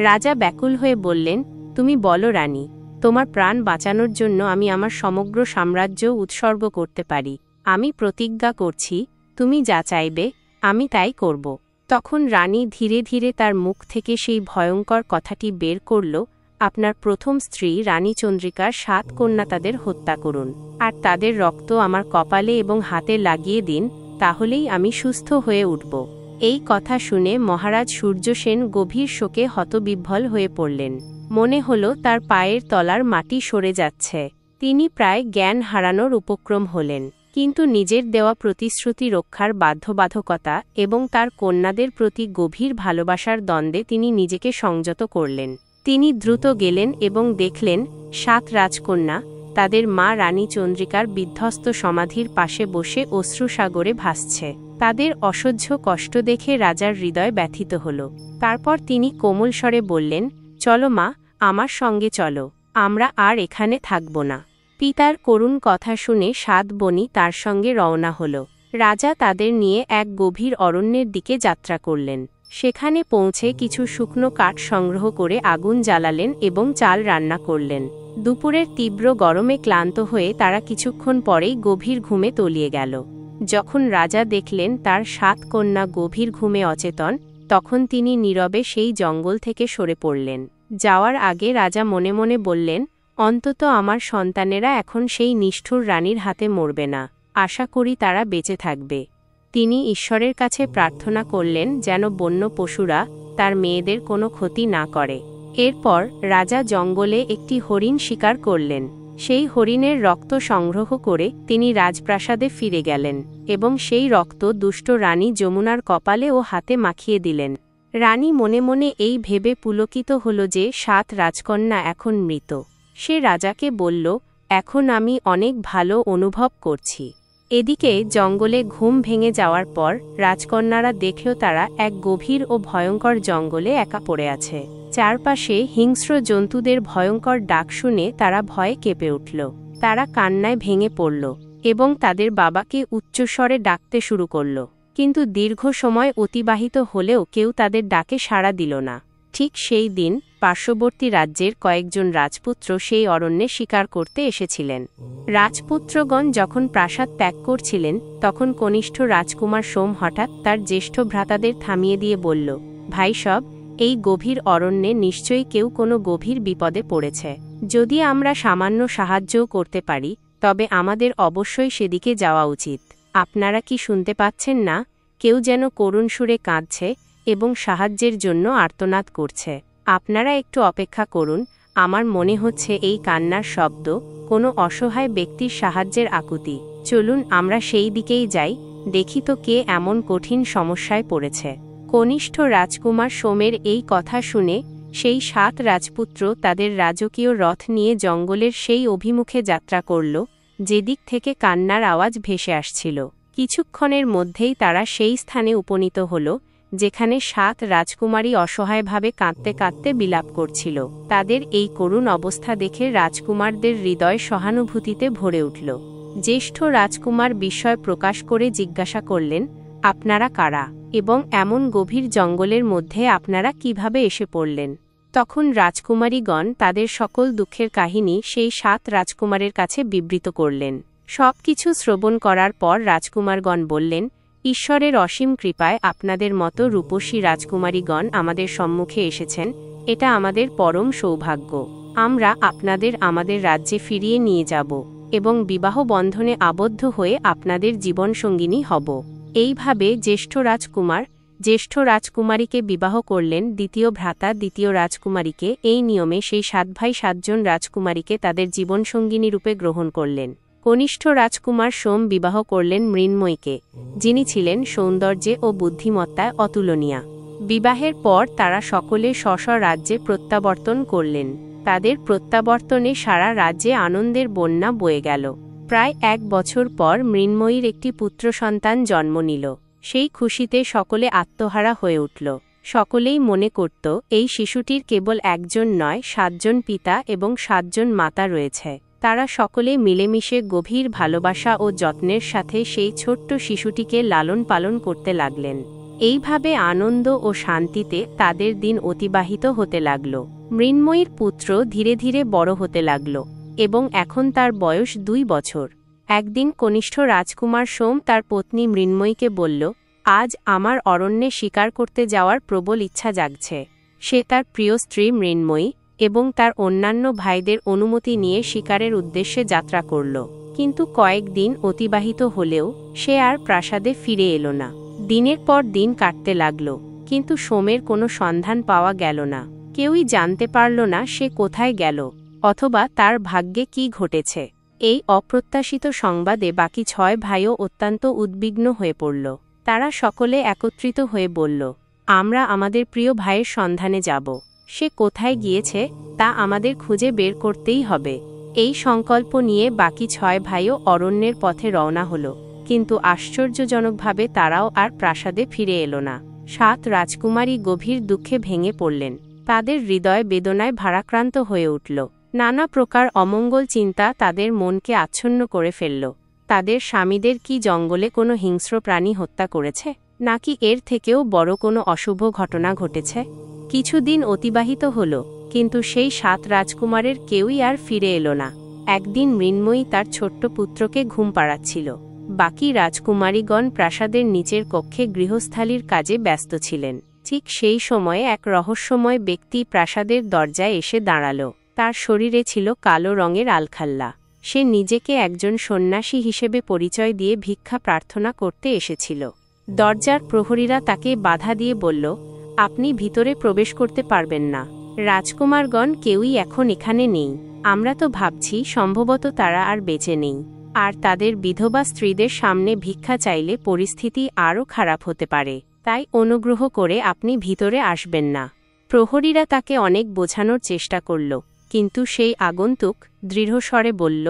রাজা ব্যাকুল হয়ে বললেন, তুমি বলো রানী, তোমার প্রাণ বাঁচানোর জন্য আমি আমার সমগ্র সাম্রাজ্য উৎসর্গ করতে পারি। আমি প্রতিজ্ঞা করছি, তুমি যা চাইবে আমি তাই করব। তখন রানী ধীরে ধীরে তার মুখ থেকে সেই ভয়ঙ্কর কথাটি বের করল, আপনার প্রথম স্ত্রী রানী চন্দ্রিকার 7 কন্যা তাদের হত্যা করুন, আর তাদের রক্ত আমার কপালে এবং হাতে লাগিয়ে দিন, তাহলেই আমি সুস্থ হয়ে উঠব। এই কথা শুনে মহারাজ সূর্যসেন গভীর শোকে হতবিহ্বল হয়ে পড়লেন। মনে হল তার পায়ের তলার মাটি সরে যাচ্ছে। তিনি প্রায় জ্ঞান হারানোর উপক্রম হলেন, কিন্তু নিজের দেওয়া প্রতিশ্রুতি রক্ষার বাধ্যবাধকতা এবং তার কন্যাদের প্রতি গভীর ভালোবাসার দ্বন্দ্বে তিনি নিজেকে সংযত করলেন। তিনি দ্রুত গেলেন এবং দেখলেন 7 রাজকন্যা তাদের মা রানী চন্দ্রিকার বিধ্বস্ত সমাধির পাশে বসে অশ্রুসাগরে ভাসছে। তাদের অসহ্য কষ্ট দেখে রাজার হৃদয় ব্যথিত হল। তারপর তিনি কোমল স্বরে বললেন, চলো মা, আমার সঙ্গে চলো, আমরা আর এখানে থাকব না। পিতার করুণ কথা শুনে 7 বোনই তার সঙ্গে রওনা হল। রাজা তাদের নিয়ে এক গভীর অরণ্যের দিকে যাত্রা করলেন। সেখানে পৌঁছে কিছু শুকনো কাঠ সংগ্রহ করে আগুন জ্বালালেন এবং চাল রান্না করলেন। দুপুরের তীব্র গরমে ক্লান্ত হয়ে তারা কিছুক্ষণ পরেই গভীর ঘুমে তলিয়ে গেল। যখন রাজা দেখলেন তার 7 কন্যা গভীর ঘুমে অচেতন, তখন তিনি নীরবে সেই জঙ্গল থেকে সরে পড়লেন। যাওয়ার আগে রাজা মনে মনে বললেন, অন্তত আমার সন্তানেরা এখন সেই নিষ্ঠুর রানীর হাতে মরবে না। আশা করি তারা বেঁচে থাকবে। তিনি ঈশ্বরের কাছে প্রার্থনা করলেন যেন বন্য পশুরা তার মেয়েদের কোনো ক্ষতি না করে। এরপর রাজা জঙ্গলে একটি হরিণ শিকার করলেন। সেই হরিণের রক্ত সংগ্রহ করে তিনি রাজপ্রাসাদে ফিরে গেলেন এবং সেই রক্ত দুষ্ট রানী যমুনার কপালে ও হাতে মাখিয়ে দিলেন। রানী মনে মনে এই ভেবে পুলকিত হল যে 7 রাজকন্যা এখন মৃত। সে রাজাকে বলল, এখন আমি অনেক ভালো অনুভব করছি। এদিকে জঙ্গলে ঘুম ভেঙে যাওয়ার পর রাজকন্যারা দেখল তারা এক গভীর ও ভয়ঙ্কর জঙ্গলে একা পড়ে আছে। চারপাশে হিংস্র জন্তুদের ভয়ঙ্কর ডাক শুনে তারা ভয়ে কেঁপে উঠল। তারা কান্নায় ভেঙে পড়ল এবং তাদের বাবাকে উচ্চস্বরে ডাকতে শুরু করল। কিন্তু দীর্ঘ সময় অতিবাহিত হলেও কেউ তাদের ডাকে সাড়া দিল না। ঠিক সেই দিন পার্শ্ববর্তী রাজ্যের কয়েকজন রাজপুত্র সেই অরণ্যে শিকার করতে এসেছিলেন। রাজপুত্রগণ যখন প্রাসাদ ত্যাগ করছিলেন, তখন কনিষ্ঠ রাজকুমার সোম হঠাৎ তার জ্যেষ্ঠ ভ্রাতাদের থামিয়ে দিয়ে বলল, ভাই সব, এই গভীর অরণ্যে নিশ্চয়ই কেউ কোনো গভীর বিপদে পড়েছে। যদি আমরা সামান্য সাহায্যও করতে পারি, তবে আমাদের অবশ্যই সেদিকে যাওয়া উচিত। আপনারা কি শুনতে পাচ্ছেন না? কেউ যেন করুণ সুরে কাঁদছে এবং সাহায্যের জন্য আর্তনাদ করছে। আপনারা একটু অপেক্ষা করুন, আমার মনে হচ্ছে এই কান্নার শব্দ কোনো অসহায় ব্যক্তির সাহায্যের আকুতি। চলুন আমরা সেই দিকেই যাই, দেখি তো কে এমন কঠিন সমস্যায় পড়েছে। কনিষ্ঠ রাজকুমার সোমের এই কথা শুনে সেই 7 রাজপুত্র তাদের রাজকীয় রথ নিয়ে জঙ্গলের সেই অভিমুখে যাত্রা করল, যেদিক থেকে কান্নার আওয়াজ ভেসে আসছিল। কিছুক্ষণের মধ্যেই তারা সেই স্থানে উপনীত হল, যেখানে 7 রাজকুমারী অসহায়ভাবে কাঁদতে কাঁদতে বিলাপ করছিল। তাদের এই করুণ অবস্থা দেখে রাজকুমারদের হৃদয় সহানুভূতিতে ভরে উঠল। জ্যেষ্ঠ রাজকুমার বিস্ময় প্রকাশ করে জিজ্ঞাসা করলেন, আপনারা কারা এবং এমন গভীর জঙ্গলের মধ্যে আপনারা কিভাবে এসে পড়লেন? তখন রাজকুমারীগণ তাদের সকল দুঃখের কাহিনী সেই 7 রাজকুমারের কাছে বিবৃত করলেন। সবকিছু শ্রবণ করার পর রাজকুমারগণ বললেন, ঈশ্বরের অসীম কৃপায় আপনাদের মতো রূপসী রাজকুমারীগণ আমাদের সম্মুখে এসেছেন, এটা আমাদের পরম সৌভাগ্য। আমরা আপনাদের আমাদের রাজ্যে ফিরিয়ে নিয়ে যাব এবং বিবাহ বন্ধনে আবদ্ধ হয়ে আপনাদের জীবনসঙ্গিনী হব। এইভাবে জ্যেষ্ঠ রাজকুমার জ্যেষ্ঠ রাজকুমারীকে বিবাহ করলেন দ্বিতীয় ভ্রাতা দ্বিতীয় রাজকুমারীকে। এই নিয়মে সেই 7 ভাই 7 জন রাজকুমারীকে তাদের জীবনসঙ্গিনী রূপে গ্রহণ করলেন। কনিষ্ঠ রাজকুমার সোম বিবাহ করলেন মৃন্ময়ীকে, যিনি ছিলেন সৌন্দর্যে ও বুদ্ধিমত্তায় অতুলনীয়া। বিবাহের পর তারা সকলে স্ব রাজ্যে প্রত্যাবর্তন করলেন। তাদের প্রত্যাবর্তনে সারা রাজ্যে আনন্দের বন্যা বয়ে গেল। প্রায় 1 বছর পর মৃন্ময়ীর একটি পুত্র সন্তান জন্ম নিল। সেই খুশিতে সকলে আত্মহারা হয়ে উঠল। সকলেই মনে করত এই শিশুটির কেবল একজন নয়, 7 জন পিতা এবং 7 জন মাতা রয়েছে। তারা সকলে মিলেমিশে গভীর ভালোবাসা ও যত্নের সাথে সেই ছোট্ট শিশুটিকে লালন পালন করতে লাগলেন। এইভাবে আনন্দ ও শান্তিতে তাদের দিন অতিবাহিত হতে লাগল। মৃন্ময়ীর পুত্র ধীরে ধীরে বড় হতে লাগল এবং এখন তার বয়স 2 বছর। একদিন কনিষ্ঠ রাজকুমার সোম তার পত্নী মৃন্ময়ীকে বলল, আজ আমার অরণ্যে শিকার করতে যাওয়ার প্রবল ইচ্ছা জাগছে। সে তার প্রিয় স্ত্রী মৃন্ময়ী এবং তার অন্যান্য ভাইদের অনুমতি নিয়ে শিকারের উদ্দেশ্যে যাত্রা করল। কিন্তু কয়েকদিন অতিবাহিত হলেও সে আর প্রাসাদে ফিরে এলো না। দিনের পর দিন কাটতে লাগল, কিন্তু সোমের কোনো সন্ধান পাওয়া গেল না। কেউই জানতে পারল না সে কোথায় গেল অথবা তার ভাগ্যে কি ঘটেছে। এই অপ্রত্যাশিত সংবাদে বাকি 6 ভাইও অত্যন্ত উদ্বিগ্ন হয়ে পড়ল। তারা সকলে একত্রিত হয়ে বলল, আমরা আমাদের প্রিয় ভাইয়ের সন্ধানে যাব। সে কোথায় গিয়েছে তা আমাদের খুঁজে বের করতেই হবে। এই সংকল্প নিয়ে বাকি 6 ভাইও অরণ্যের পথে রওনা হল, কিন্তু আশ্চর্যজনকভাবে তারাও আর প্রাসাদে ফিরে এলো না। 7 রাজকুমারী গভীর দুঃখে ভেঙে পড়লেন। তাদের হৃদয় বেদনায় ভারাক্রান্ত হয়ে উঠল। নানা প্রকার অমঙ্গল চিন্তা তাদের মনকে আচ্ছন্ন করে ফেলল। তাদের স্বামীদের কি জঙ্গলে কোনো হিংস্র প্রাণী হত্যা করেছে, নাকি এর থেকেও বড় কোনো অশুভ ঘটনা ঘটেছে? কিছুদিন অতিবাহিত হল, কিন্তু সেই 7 রাজকুমারের কেউই আর ফিরে এলো না। একদিন মৃন্ময়ী তার ছোট্ট পুত্রকে ঘুম পাড়াচ্ছিল। বাকি রাজকুমারীগণ প্রাসাদের নিচের কক্ষে গৃহস্থালির কাজে ব্যস্ত ছিলেন। ঠিক সেই সময়ে এক রহস্যময় ব্যক্তি প্রাসাদের দরজায় এসে দাঁড়াল। তার শরীরে ছিল কালো রঙের আলখাল্লা। সে নিজেকে একজন সন্ন্যাসী হিসেবে পরিচয় দিয়ে ভিক্ষা প্রার্থনা করতে এসেছিল। দরজার প্রহরীরা তাকে বাধা দিয়ে বলল, আপনি ভিতরে প্রবেশ করতে পারবেন না। রাজকুমারগণ কেউই এখন এখানে নেই। আমরা তো ভাবছি সম্ভবত তারা আর বেঁচে নেই, আর তাদের বিধবা স্ত্রীদের সামনে ভিক্ষা চাইলে পরিস্থিতি আরও খারাপ হতে পারে। তাই অনুগ্রহ করে আপনি ভিতরে আসবেন না। প্রহরীরা তাকে অনেক বোঝানোর চেষ্টা করল, কিন্তু সেই আগন্তুক দৃঢ়স্বরে বলল,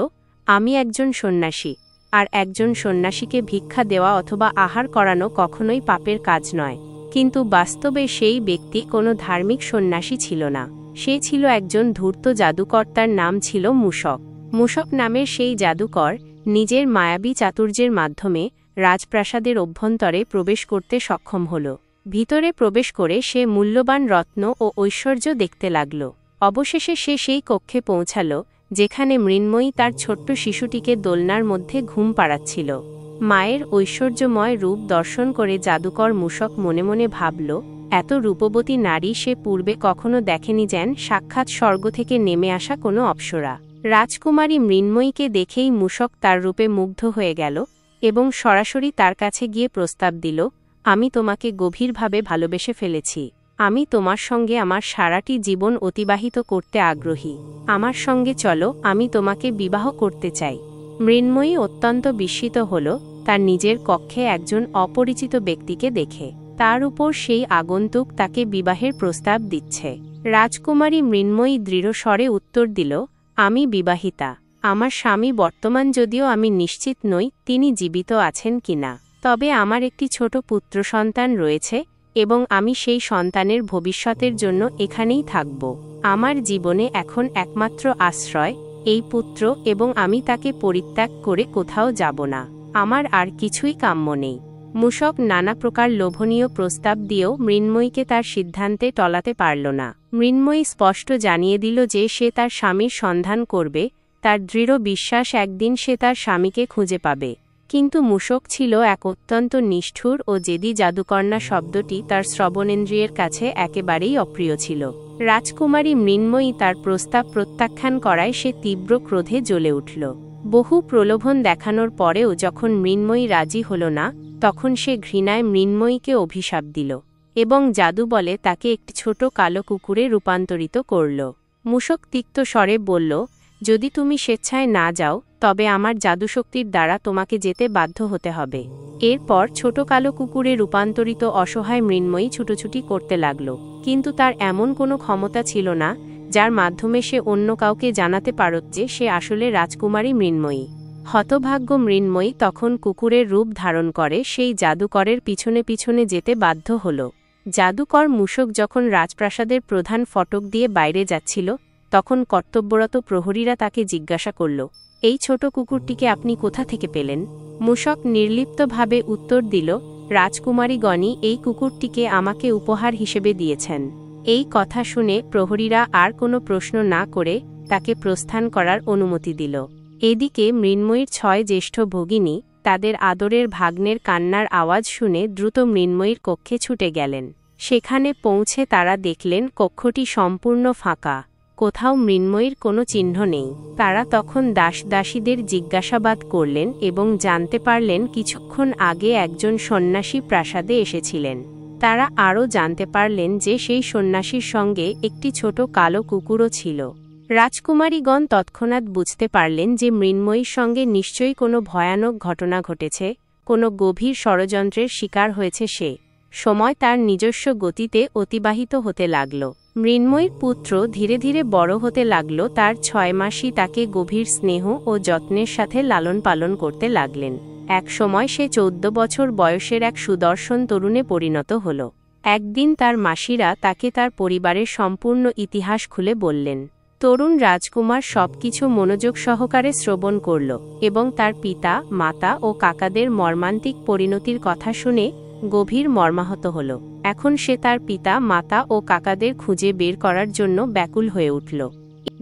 আমি একজন সন্ন্যাসী, আর একজন সন্ন্যাসীকে ভিক্ষা দেওয়া অথবা আহার করানো কখনোই পাপের কাজ নয়। কিন্তু বাস্তবে সেই ব্যক্তি কোনো ধার্মিক সন্ন্যাসী ছিল না। সে ছিল একজন ধূর্ত জাদুকর। তার নাম ছিল মূষক। মূষক নামের সেই জাদুকর নিজের মায়াবী চাতুর্যের মাধ্যমে রাজপ্রাসাদের অভ্যন্তরে প্রবেশ করতে সক্ষম হল। ভিতরে প্রবেশ করে সে মূল্যবান রত্ন ও ঐশ্বর্য দেখতে লাগল। অবশেষে সে সেই কক্ষে পৌঁছাল যেখানে মৃন্ময়ী তার ছোট্ট শিশুটিকে দোলনার মধ্যে ঘুম পাড়াচ্ছিল। মায়ের ঐশ্বর্যময় রূপ দর্শন করে জাদুকর মূষক মনে মনে ভাবল, এত রূপবতী নারী সে পূর্বে কখনো দেখেনি, যেন সাক্ষাৎ স্বর্গ থেকে নেমে আসা কোনো অপ্সরা। রাজকুমারী মৃন্ময়ীকে দেখেই মূষক তার রূপে মুগ্ধ হয়ে গেল এবং সরাসরি তার কাছে গিয়ে প্রস্তাব দিল, আমি তোমাকে গভীরভাবে ভালোবেসে ফেলেছি। আমি তোমার সঙ্গে আমার সারাটি জীবন অতিবাহিত করতে আগ্রহী। আমার সঙ্গে চলো, আমি তোমাকে বিবাহ করতে চাই। মৃন্ময়ী অত্যন্ত বিস্মিত হল তার নিজের কক্ষে একজন অপরিচিত ব্যক্তিকে দেখে। তার উপর সেই আগন্তুক তাকে বিবাহের প্রস্তাব দিচ্ছে। রাজকুমারী মৃন্ময়ী দৃঢ় স্বরে উত্তর দিল, আমি বিবাহিতা। আমার স্বামী বর্তমান, যদিও আমি নিশ্চিত নই তিনি জীবিত আছেন কিনা। তবে আমার একটি ছোট পুত্র সন্তান রয়েছে এবং আমি সেই সন্তানের ভবিষ্যতের জন্য এখানেই থাকব। আমার জীবনে এখন একমাত্র আশ্রয় এই পুত্র এবং আমি তাকে পরিত্যাগ করে কোথাও যাব না। আমার আর কিছুই কাম্য নেই। মূষক নানা প্রকার লোভনীয় প্রস্তাব দিয়েও মৃন্ময়ীকে তার সিদ্ধান্তে টলাতে পারল না। মৃন্ময়ী স্পষ্ট জানিয়ে দিল যে সে তার স্বামীর সন্ধান করবে। তার দৃঢ় বিশ্বাস একদিন সে তার স্বামীকে খুঁজে পাবে। কিন্তু মূষক ছিল এক অত্যন্ত নিষ্ঠুর ও জেদি জাদুকন্যা। শব্দটি তার শ্রবণেন্দ্রিয়ের কাছে একেবারেই অপ্রিয় ছিল। রাজকুমারী মৃন্ময়ী তার প্রস্তাব প্রত্যাখ্যান করায় সে তীব্র ক্রোধে জ্বলে উঠল। বহু প্রলোভন দেখানোর পরেও যখন মৃন্ময়ী রাজি হল না, তখন সে ঘৃণায় মৃন্ময়ীকে অভিশাপ দিল এবং জাদু বলে তাকে একটি ছোট কালো কুকুরে রূপান্তরিত করল। মূষক তিক্ত স্বরে বলল, যদি তুমি স্বেচ্ছায় না যাও তবে আমার জাদুশক্তির দ্বারা তোমাকে যেতে বাধ্য হতে হবে। এরপর ছোট কালো কুকুরে রূপান্তরিত অসহায় মৃন্ময়ী ছুটোছুটি করতে লাগল, কিন্তু তার এমন কোনো ক্ষমতা ছিল না যার মাধ্যমে সে অন্য কাউকে জানাতে পারত যে সে আসলে রাজকুমারী মৃন্ময়ী। হতভাগ্য মৃন্ময়ী তখন কুকুরের রূপ ধারণ করে সেই জাদুকরের পিছনে পিছনে যেতে বাধ্য হল। জাদুকর মূষক যখন রাজপ্রাসাদের প্রধান ফটক দিয়ে বাইরে যাচ্ছিল তখন কর্তব্যরত প্রহরীরা তাকে জিজ্ঞাসা করল, এই ছোট কুকুরটিকে আপনি কোথা থেকে পেলেন? মূষক নির্লিপ্তভাবে উত্তর দিল, রাজকুমারীগণই এই কুকুরটিকে আমাকে উপহার হিসেবে দিয়েছেন। এই কথা শুনে প্রহরীরা আর কোনো প্রশ্ন না করে তাকে প্রস্থান করার অনুমতি দিল। এদিকে মৃন্ময়ীর 6 জ্যেষ্ঠ ভগিনী তাদের আদরের ভাগ্নের কান্নার আওয়াজ শুনে দ্রুত মৃন্ময়ীর কক্ষে ছুটে গেলেন। সেখানে পৌঁছে তারা দেখলেন কক্ষটি সম্পূর্ণ ফাঁকা, কোথাও মৃন্ময়ীর কোনো চিহ্ন নেই। তারা তখন দাসদাসীদের জিজ্ঞাসাবাদ করলেন এবং জানতে পারলেন কিছুক্ষণ আগে একজন সন্ন্যাসী প্রাসাদে এসেছিলেন। তারা আরও জানতে পারলেন যে সেই সন্ন্যাসীর সঙ্গে একটি ছোট কালো কুকুরও ছিল। রাজকুমারীগণ তৎক্ষণাৎ বুঝতে পারলেন যে মৃন্ময়ীর সঙ্গে নিশ্চয়ই কোনো ভয়ানক ঘটনা ঘটেছে, কোনো গভীর ষড়যন্ত্রের শিকার হয়েছে সে। সময় তার নিজস্ব গতিতে অতিবাহিত হতে লাগল। মৃন্ময়ীর পুত্র ধীরে ধীরে বড় হতে লাগল। তার 6 মাসই তাকে গভীর স্নেহ ও যত্নের সাথে লালন পালন করতে লাগলেন। এক সময় সে 14 বছর বয়সের এক সুদর্শন তরুণে পরিণত হল। একদিন তার মাসিরা তাকে তার পরিবারের সম্পূর্ণ ইতিহাস খুলে বললেন। তরুণ রাজকুমার সবকিছু মনোযোগ সহকারে শ্রবণ করল এবং তার পিতা, মাতা ও কাকাদের মর্মান্তিক পরিণতির কথা শুনে গভীর মর্মাহত হল। এখন সে তার পিতা, মাতা ও কাকাদের খুঁজে বের করার জন্য ব্যাকুল হয়ে উঠল।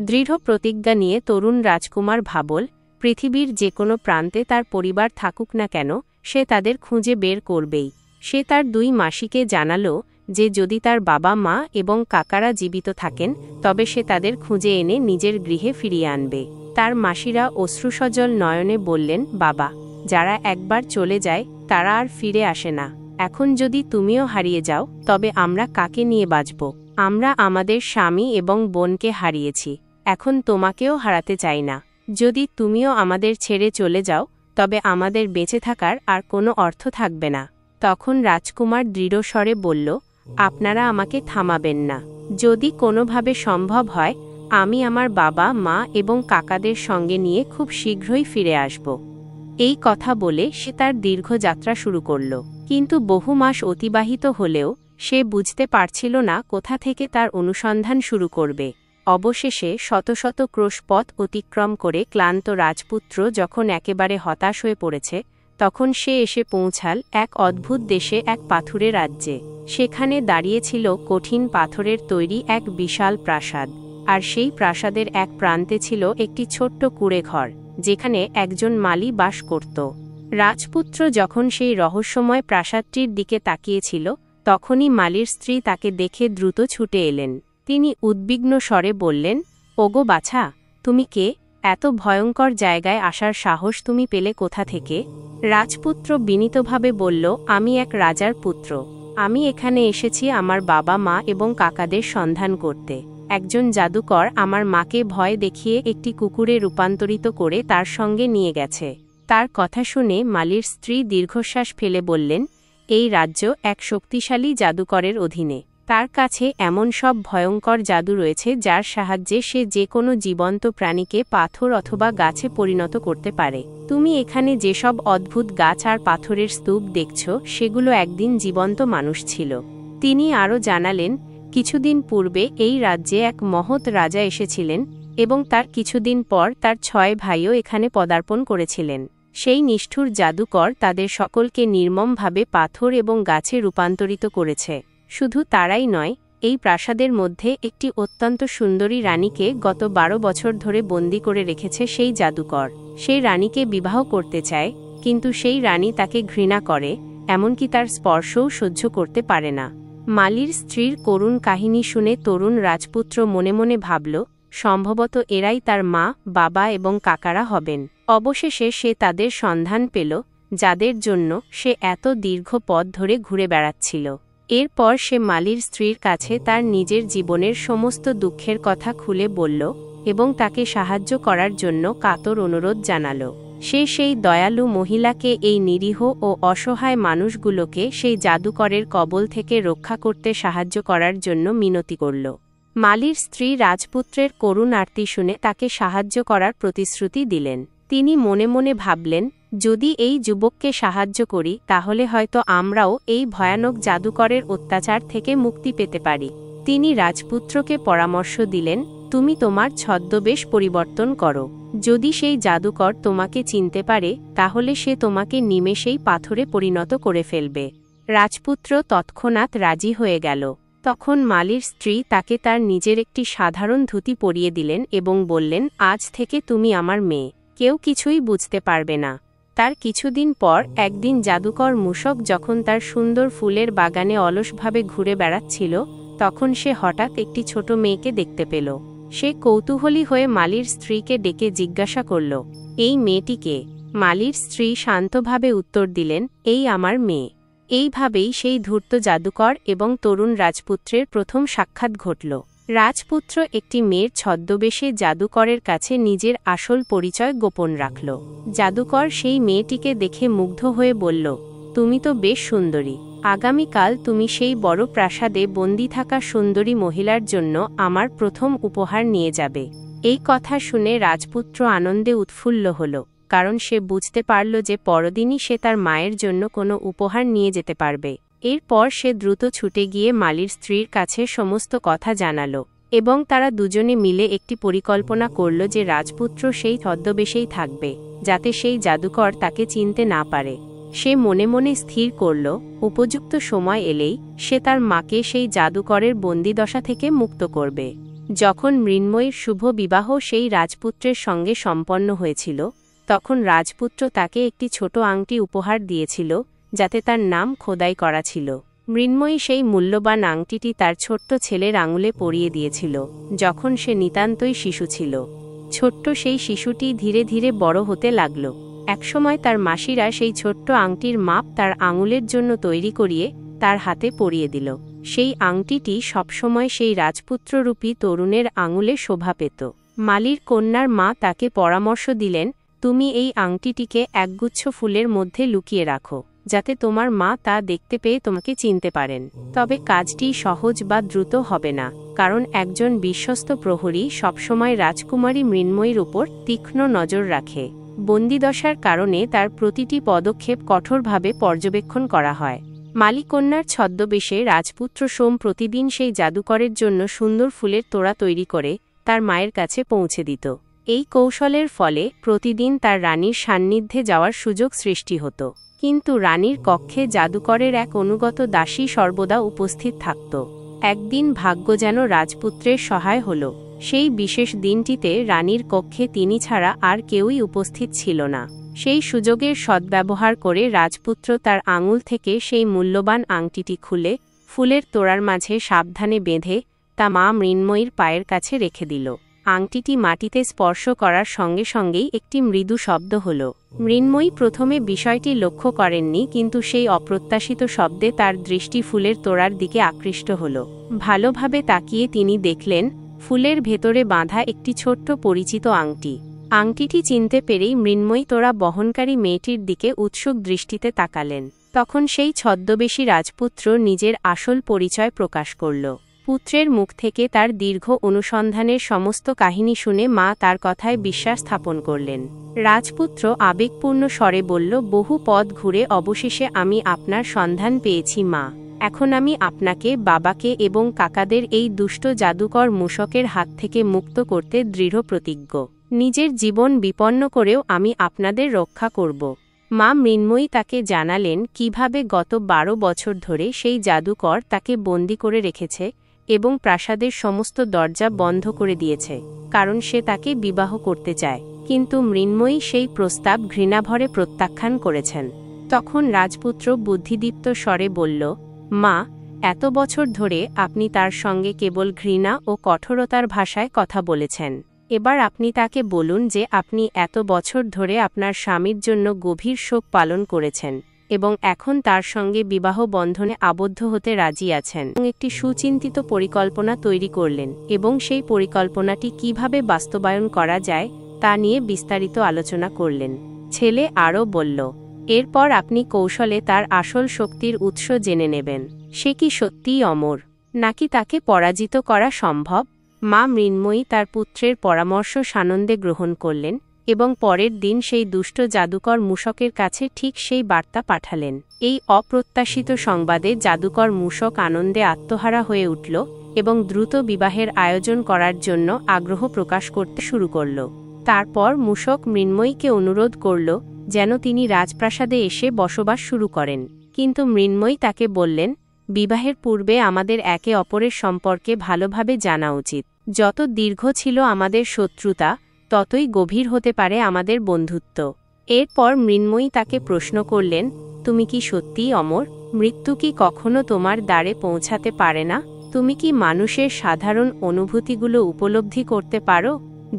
দৃঢ় প্রতিজ্ঞা নিয়ে তরুণ রাজকুমার ভাবল, পৃথিবীর যে কোনো প্রান্তে তার পরিবার থাকুক না কেন সে তাদের খুঁজে বের করবেই। সে তার 2 মাসিকে জানালো যে যদি তার বাবা, মা এবং কাকারা জীবিত থাকেন তবে সে তাদের খুঁজে এনে নিজের গৃহে ফিরিয়ে আনবে। তার মাসিরা অশ্রুসজল নয়নে বললেন, বাবা, যারা একবার চলে যায় তারা আর ফিরে আসে না। এখন যদি তুমিও হারিয়ে যাও তবে আমরা কাকে নিয়ে বাঁচব? আমরা আমাদের স্বামী এবং বোনকে হারিয়েছি, এখন তোমাকেও হারাতে চাই না। যদি তুমিও আমাদের ছেড়ে চলে যাও তবে আমাদের বেঁচে থাকার আর কোনো অর্থ থাকবে না। তখন রাজকুমার দৃঢ় স্বরে বলল, আপনারা আমাকে থামাবেন না। যদি কোনোভাবে সম্ভব হয় আমি আমার বাবা, মা এবং কাকাদের সঙ্গে নিয়ে খুব শীঘ্রই ফিরে আসব। এই কথা বলে সে তার দীর্ঘ যাত্রা শুরু করল। কিন্তু বহু মাস অতিবাহিত হলেও সে বুঝতে পারছিল না কোথা থেকে তার অনুসন্ধান শুরু করবে। অবশেষে শত শত ক্রোশ পথ অতিক্রম করে ক্লান্ত রাজপুত্র যখন একেবারে হতাশ হয়ে পড়েছে তখন সে এসে পৌঁছাল এক অদ্ভুত দেশে, এক পাথুরে রাজ্যে। সেখানে দাঁড়িয়েছিল কঠিন পাথরের তৈরি এক বিশাল প্রাসাদ, আর সেই প্রাসাদের এক প্রান্তে ছিল একটি ছোট্ট কুঁড়েঘর যেখানে একজন মালী বাস করত। রাজপুত্র যখন সেই রহস্যময় প্রাসাদটির দিকে তাকিয়েছিল তখনই মালীর স্ত্রী তাকে দেখে দ্রুত ছুটে এলেন। তিনি উদ্বিগ্ন স্বরে বললেন, ওগো বাছা, তুমি কে? এত ভয়ঙ্কর জায়গায় আসার সাহস তুমি পেলে কোথা থেকে? রাজপুত্র বিনীতভাবে বলল, আমি এক রাজার পুত্র। আমি এখানে এসেছি আমার বাবা, মা এবং কাকাদের সন্ধান করতে। একজন জাদুকর আমার মাকে ভয় দেখিয়ে একটি কুকুরে রূপান্তরিত করে তার সঙ্গে নিয়ে গেছে। তার কথা শুনে মালীর স্ত্রী দীর্ঘশ্বাস ফেলে বললেন, এই রাজ্য এক শক্তিশালী জাদুকরের অধীনে। তার কাছে এমন সব ভয়ঙ্কর জাদু রয়েছে যার সাহায্যে সে যে কোনো জীবন্ত প্রাণীকে পাথর অথবা গাছে পরিণত করতে পারে। তুমি এখানে যেসব অদ্ভুত গাছ আর পাথরের স্তূপ দেখছ সেগুলো একদিন জীবন্ত মানুষ ছিল। তিনি আরও জানালেন, কিছুদিন পূর্বে এই রাজ্যে এক মহৎ রাজা এসেছিলেন এবং তার কিছুদিন পর তার 6 ভাইও এখানে পদার্পণ করেছিলেন। সেই নিষ্ঠুর জাদুকর তাদের সকলকে নির্মমভাবে পাথর এবং গাছে রূপান্তরিত করেছে। শুধু তারাই নয়, এই প্রাসাদের মধ্যে একটি অত্যন্ত সুন্দরী রানীকে গত 12 বছর ধরে বন্দী করে রেখেছে সেই জাদুকর। সেই রানীকে বিবাহ করতে চায়, কিন্তু সেই রানী তাকে ঘৃণা করে, এমনকি তার স্পর্শও সহ্য করতে পারে না। মালীর স্ত্রীর করুণ কাহিনী শুনে তরুণ রাজপুত্র মনে মনে ভাবল, সম্ভবত এরাই তার মা, বাবা এবং কাকারা হবেন। অবশেষে সে তাদের সন্ধান পেল। যাদের জন্য সে এত দীর্ঘ পথ ধরে ঘুরে বেড়াচ্ছিল। এরপর সে মালির স্ত্রীর কাছে তার নিজের জীবনের সমস্ত দুঃখের কথা খুলে বলল এবং তাকে সাহায্য করার জন্য কাতর অনুরোধ জানাল। সে সেই দয়ালু মহিলাকে, এই নিরীহ ও অসহায় মানুষগুলোকে সেই জাদুকরের কবল থেকে রক্ষা করতে সাহায্য করার জন্য মিনতি করল। মালির স্ত্রী রাজপুত্রের করুণ আর্তি শুনে তাকে সাহায্য করার প্রতিশ্রুতি দিলেন। তিনি মনে মনে ভাবলেন, যদি এই যুবককে সাহায্য করি তাহলে হয়তো আমরাও এই ভয়ানক জাদুকরের অত্যাচার থেকে মুক্তি পেতে পারি। তিনি রাজপুত্রকে পরামর্শ দিলেন, তুমি তোমার ছদ্মবেশ পরিবর্তন করো। যদি সেই জাদুকর তোমাকে চিনতে পারে তাহলে সে তোমাকে নিমেষেই পাথরে পরিণত করে ফেলবে। রাজপুত্র তৎক্ষণাৎ রাজি হয়ে গেল। তখন মালির স্ত্রী তাকে তার নিজের একটি সাধারণ ধুতি পরিয়ে দিলেন এবং বললেন, আজ থেকে তুমি আমার মেয়ে, কেউ কিছুই বুঝতে পারবে না। তার কিছুদিন পর একদিন জাদুকর মূষক যখন তার সুন্দর ফুলের বাগানে অলসভাবে ঘুরে বেড়াচ্ছিল, তখন সে হঠাৎ একটি ছোট মেয়েকে দেখতে পেল। সে কৌতূহলী হয়ে মালির স্ত্রীকে ডেকে জিজ্ঞাসা করল, এই মেয়েটিকে? মালির স্ত্রী শান্তভাবে উত্তর দিলেন, এই আমার মেয়ে। এইভাবেই সেই ধূর্ত জাদুকর এবং তরুণ রাজপুত্রের প্রথম সাক্ষাৎ ঘটল। রাজপুত্র একটি মেয়ের ছদ্মবেশে জাদুকরের কাছে নিজের আসল পরিচয় গোপন রাখল। জাদুকর সেই মেয়েটিকে দেখে মুগ্ধ হয়ে বলল, তুমি তো বেশ সুন্দরী। আগামীকাল তুমি সেই বড় প্রাসাদে বন্দী থাকা সুন্দরী মহিলার জন্য আমার প্রথম উপহার নিয়ে যাবে। এই কথা শুনে রাজপুত্র আনন্দে উৎফুল্ল হল, কারণ সে বুঝতে পারল যে পরদিনই সে তার মায়ের জন্য কোনো উপহার নিয়ে যেতে পারবে। এরপর সে দ্রুত ছুটে গিয়ে মালির স্ত্রীর কাছে সমস্ত কথা জানাল এবং তারা দুজনে মিলে একটি পরিকল্পনা করল যে রাজপুত্র সেই ছদ্মবেশেই থাকবে, যাতে সেই জাদুকর তাকে চিনতে না পারে। সে মনে মনে স্থির করল, উপযুক্ত সময় এলেই সে তার মাকে সেই জাদুকরের বন্দিদশা থেকে মুক্ত করবে। যখন মৃন্ময়ীর শুভ বিবাহ সেই রাজপুত্রের সঙ্গে সম্পন্ন হয়েছিল, তখন রাজপুত্র তাকে একটি ছোট আংটি উপহার দিয়েছিল, যাতে তার নাম খোদাই করা ছিল। মৃন্ময়ী সেই মূল্যবান আংটিটি তার ছোট্ট ছেলের আঙুলে পরিয়ে দিয়েছিল, যখন সে নিতান্তই শিশু ছিল। ছোট্ট সেই শিশুটি ধীরে ধীরে বড় হতে লাগল। একসময় তার মাসিরা সেই ছোট্ট আংটির মাপ তার আঙুলের জন্য তৈরি করিয়ে তার হাতে পরিয়ে দিল। সেই আংটিটি সবসময় সেই রাজপুত্ররূপী তরুণের আঙুলে শোভা পেত। মালির কন্যার মা তাকে পরামর্শ দিলেন, তুমি এই আংটিটিকে একগুচ্ছ ফুলের মধ্যে লুকিয়ে রাখো, যাতে তোমার মা তা দেখতে পেয়ে তোমাকে চিনতে পারেন। তবে কাজটি সহজ বা দ্রুত হবে না, কারণ একজন বিশ্বস্ত প্রহরী সবসময় রাজকুমারী মৃন্ময়ীর উপর তীক্ষ্ণ নজর রাখে। বন্দিদশার কারণে তার প্রতিটি পদক্ষেপ কঠোরভাবে পর্যবেক্ষণ করা হয়। মালিকন্যার ছদ্মবেশে রাজপুত্র সোম প্রতিদিন সেই জাদুকরের জন্য সুন্দর ফুলের তোড়া তৈরি করে তার মায়ের কাছে পৌঁছে দিত। এই কৌশলের ফলে প্রতিদিন তার রানীর সান্নিধ্যে যাওয়ার সুযোগ সৃষ্টি হতো। কিন্তু রানীর কক্ষে জাদুকরের এক অনুগত দাসী সর্বদা উপস্থিত থাকত। একদিন ভাগ্য যেন রাজপুত্রের সহায় হল। সেই বিশেষ দিনটিতে রানীর কক্ষে তিনি ছাড়া আর কেউই উপস্থিত ছিল না। সেই সুযোগের সদ্ব্যবহার করে রাজপুত্র তার আঙুল থেকে সেই মূল্যবান আংটিটি খুলে ফুলের তোড়ার মাঝে সাবধানে বেঁধে তা মা মৃন্ময়ীর পায়ের কাছে রেখে দিল। আংটিটি মাটিতে স্পর্শ করার সঙ্গে সঙ্গেই একটি মৃদু শব্দ হল। মৃন্ময়ী প্রথমে বিষয়টি লক্ষ্য করেননি, কিন্তু সেই অপ্রত্যাশিত শব্দে তার দৃষ্টি ফুলের তোড়ার দিকে আকৃষ্ট হল। ভালোভাবে তাকিয়ে তিনি দেখলেন ফুলের ভেতরে বাঁধা একটি ছোট্ট পরিচিত আংটি। আংটিটি চিনতে পেরেই মৃন্ময়ী তোড়া বহনকারী মেয়েটির দিকে উৎসুক দৃষ্টিতে তাকালেন। তখন সেই ছদ্মবেশী রাজপুত্র নিজের আসল পরিচয় প্রকাশ করল। পুত্রের মুখ থেকে তার দীর্ঘ অনুসন্ধানের সমস্ত কাহিনী শুনে মা তার কথায় বিশ্বাস স্থাপন করলেন। রাজপুত্র আবেগপূর্ণ স্বরে বলল, বহু পথ ঘুরে অবশেষে আমি আপনার সন্ধান পেয়েছি মা। এখন আমি আপনাকে, বাবাকে এবং কাকাদের এই দুষ্ট জাদুকর মূষকের হাত থেকে মুক্ত করতে দৃঢ় প্রতিজ্ঞ। নিজের জীবন বিপন্ন করেও আমি আপনাদের রক্ষা করব। মা মৃন্ময়ী তাকে জানালেন কিভাবে গত 12 বছর ধরে সেই জাদুকর তাকে বন্দী করে রেখেছে এবং প্রাসাদের সমস্ত দরজা বন্ধ করে দিয়েছে, কারণ সে তাকে বিবাহ করতে চায়। কিন্তু মৃন্ময়ী সেই প্রস্তাব ঘৃণাভরে প্রত্যাখ্যান করেছেন। তখন রাজপুত্র বুদ্ধিদীপ্ত স্বরে বলল, মা, এত বছর ধরে আপনি তার সঙ্গে কেবল ঘৃণা ও কঠোরতার ভাষায় কথা বলেছেন। এবার আপনি তাকে বলুন যে আপনি এত বছর ধরে আপনার স্বামীর জন্য গভীর শোক পালন করেছেন এবং এখন তার সঙ্গে বিবাহ বন্ধনে আবদ্ধ হতে রাজি আছেন এবং একটি সুচিন্তিত পরিকল্পনা তৈরি করলেন এবং সেই পরিকল্পনাটি কিভাবে বাস্তবায়ন করা যায় তা নিয়ে বিস্তারিত আলোচনা করলেন। ছেলে আরও বলল, এরপর আপনি কৌশলে তার আসল শক্তির উৎস জেনে নেবেন। সে কি সত্যিই অমর, নাকি তাকে পরাজিত করা সম্ভব? মা মৃন্ময়ী তার পুত্রের পরামর্শ সানন্দে গ্রহণ করলেন এবং পরের দিন সেই দুষ্ট জাদুকর মূষকের কাছে ঠিক সেই বার্তা পাঠালেন। এই অপ্রত্যাশিত সংবাদে জাদুকর মূষক আনন্দে আত্মহারা হয়ে উঠল এবং দ্রুত বিবাহের আয়োজন করার জন্য আগ্রহ প্রকাশ করতে শুরু করল। তারপর মূষক মৃন্ময়ীকে অনুরোধ করল যেন তিনি রাজপ্রাসাদে এসে বসবাস শুরু করেন, কিন্তু মৃন্ময়ী তাকে বললেন, বিবাহের পূর্বে আমাদের একে অপরের সম্পর্কে ভালোভাবে জানা উচিত। যত দীর্ঘ ছিল আমাদের শত্রুতা, ততই গভীর হতে পারে আমাদের বন্ধুত্ব। এরপর মৃন্ময়ী তাকে প্রশ্ন করলেন, তুমি কি সত্যিই অমর? মৃত্যু কি কখনো তোমার দ্বারে পৌঁছাতে পারে না? তুমি কি মানুষের সাধারণ অনুভূতিগুলো উপলব্ধি করতে পারো?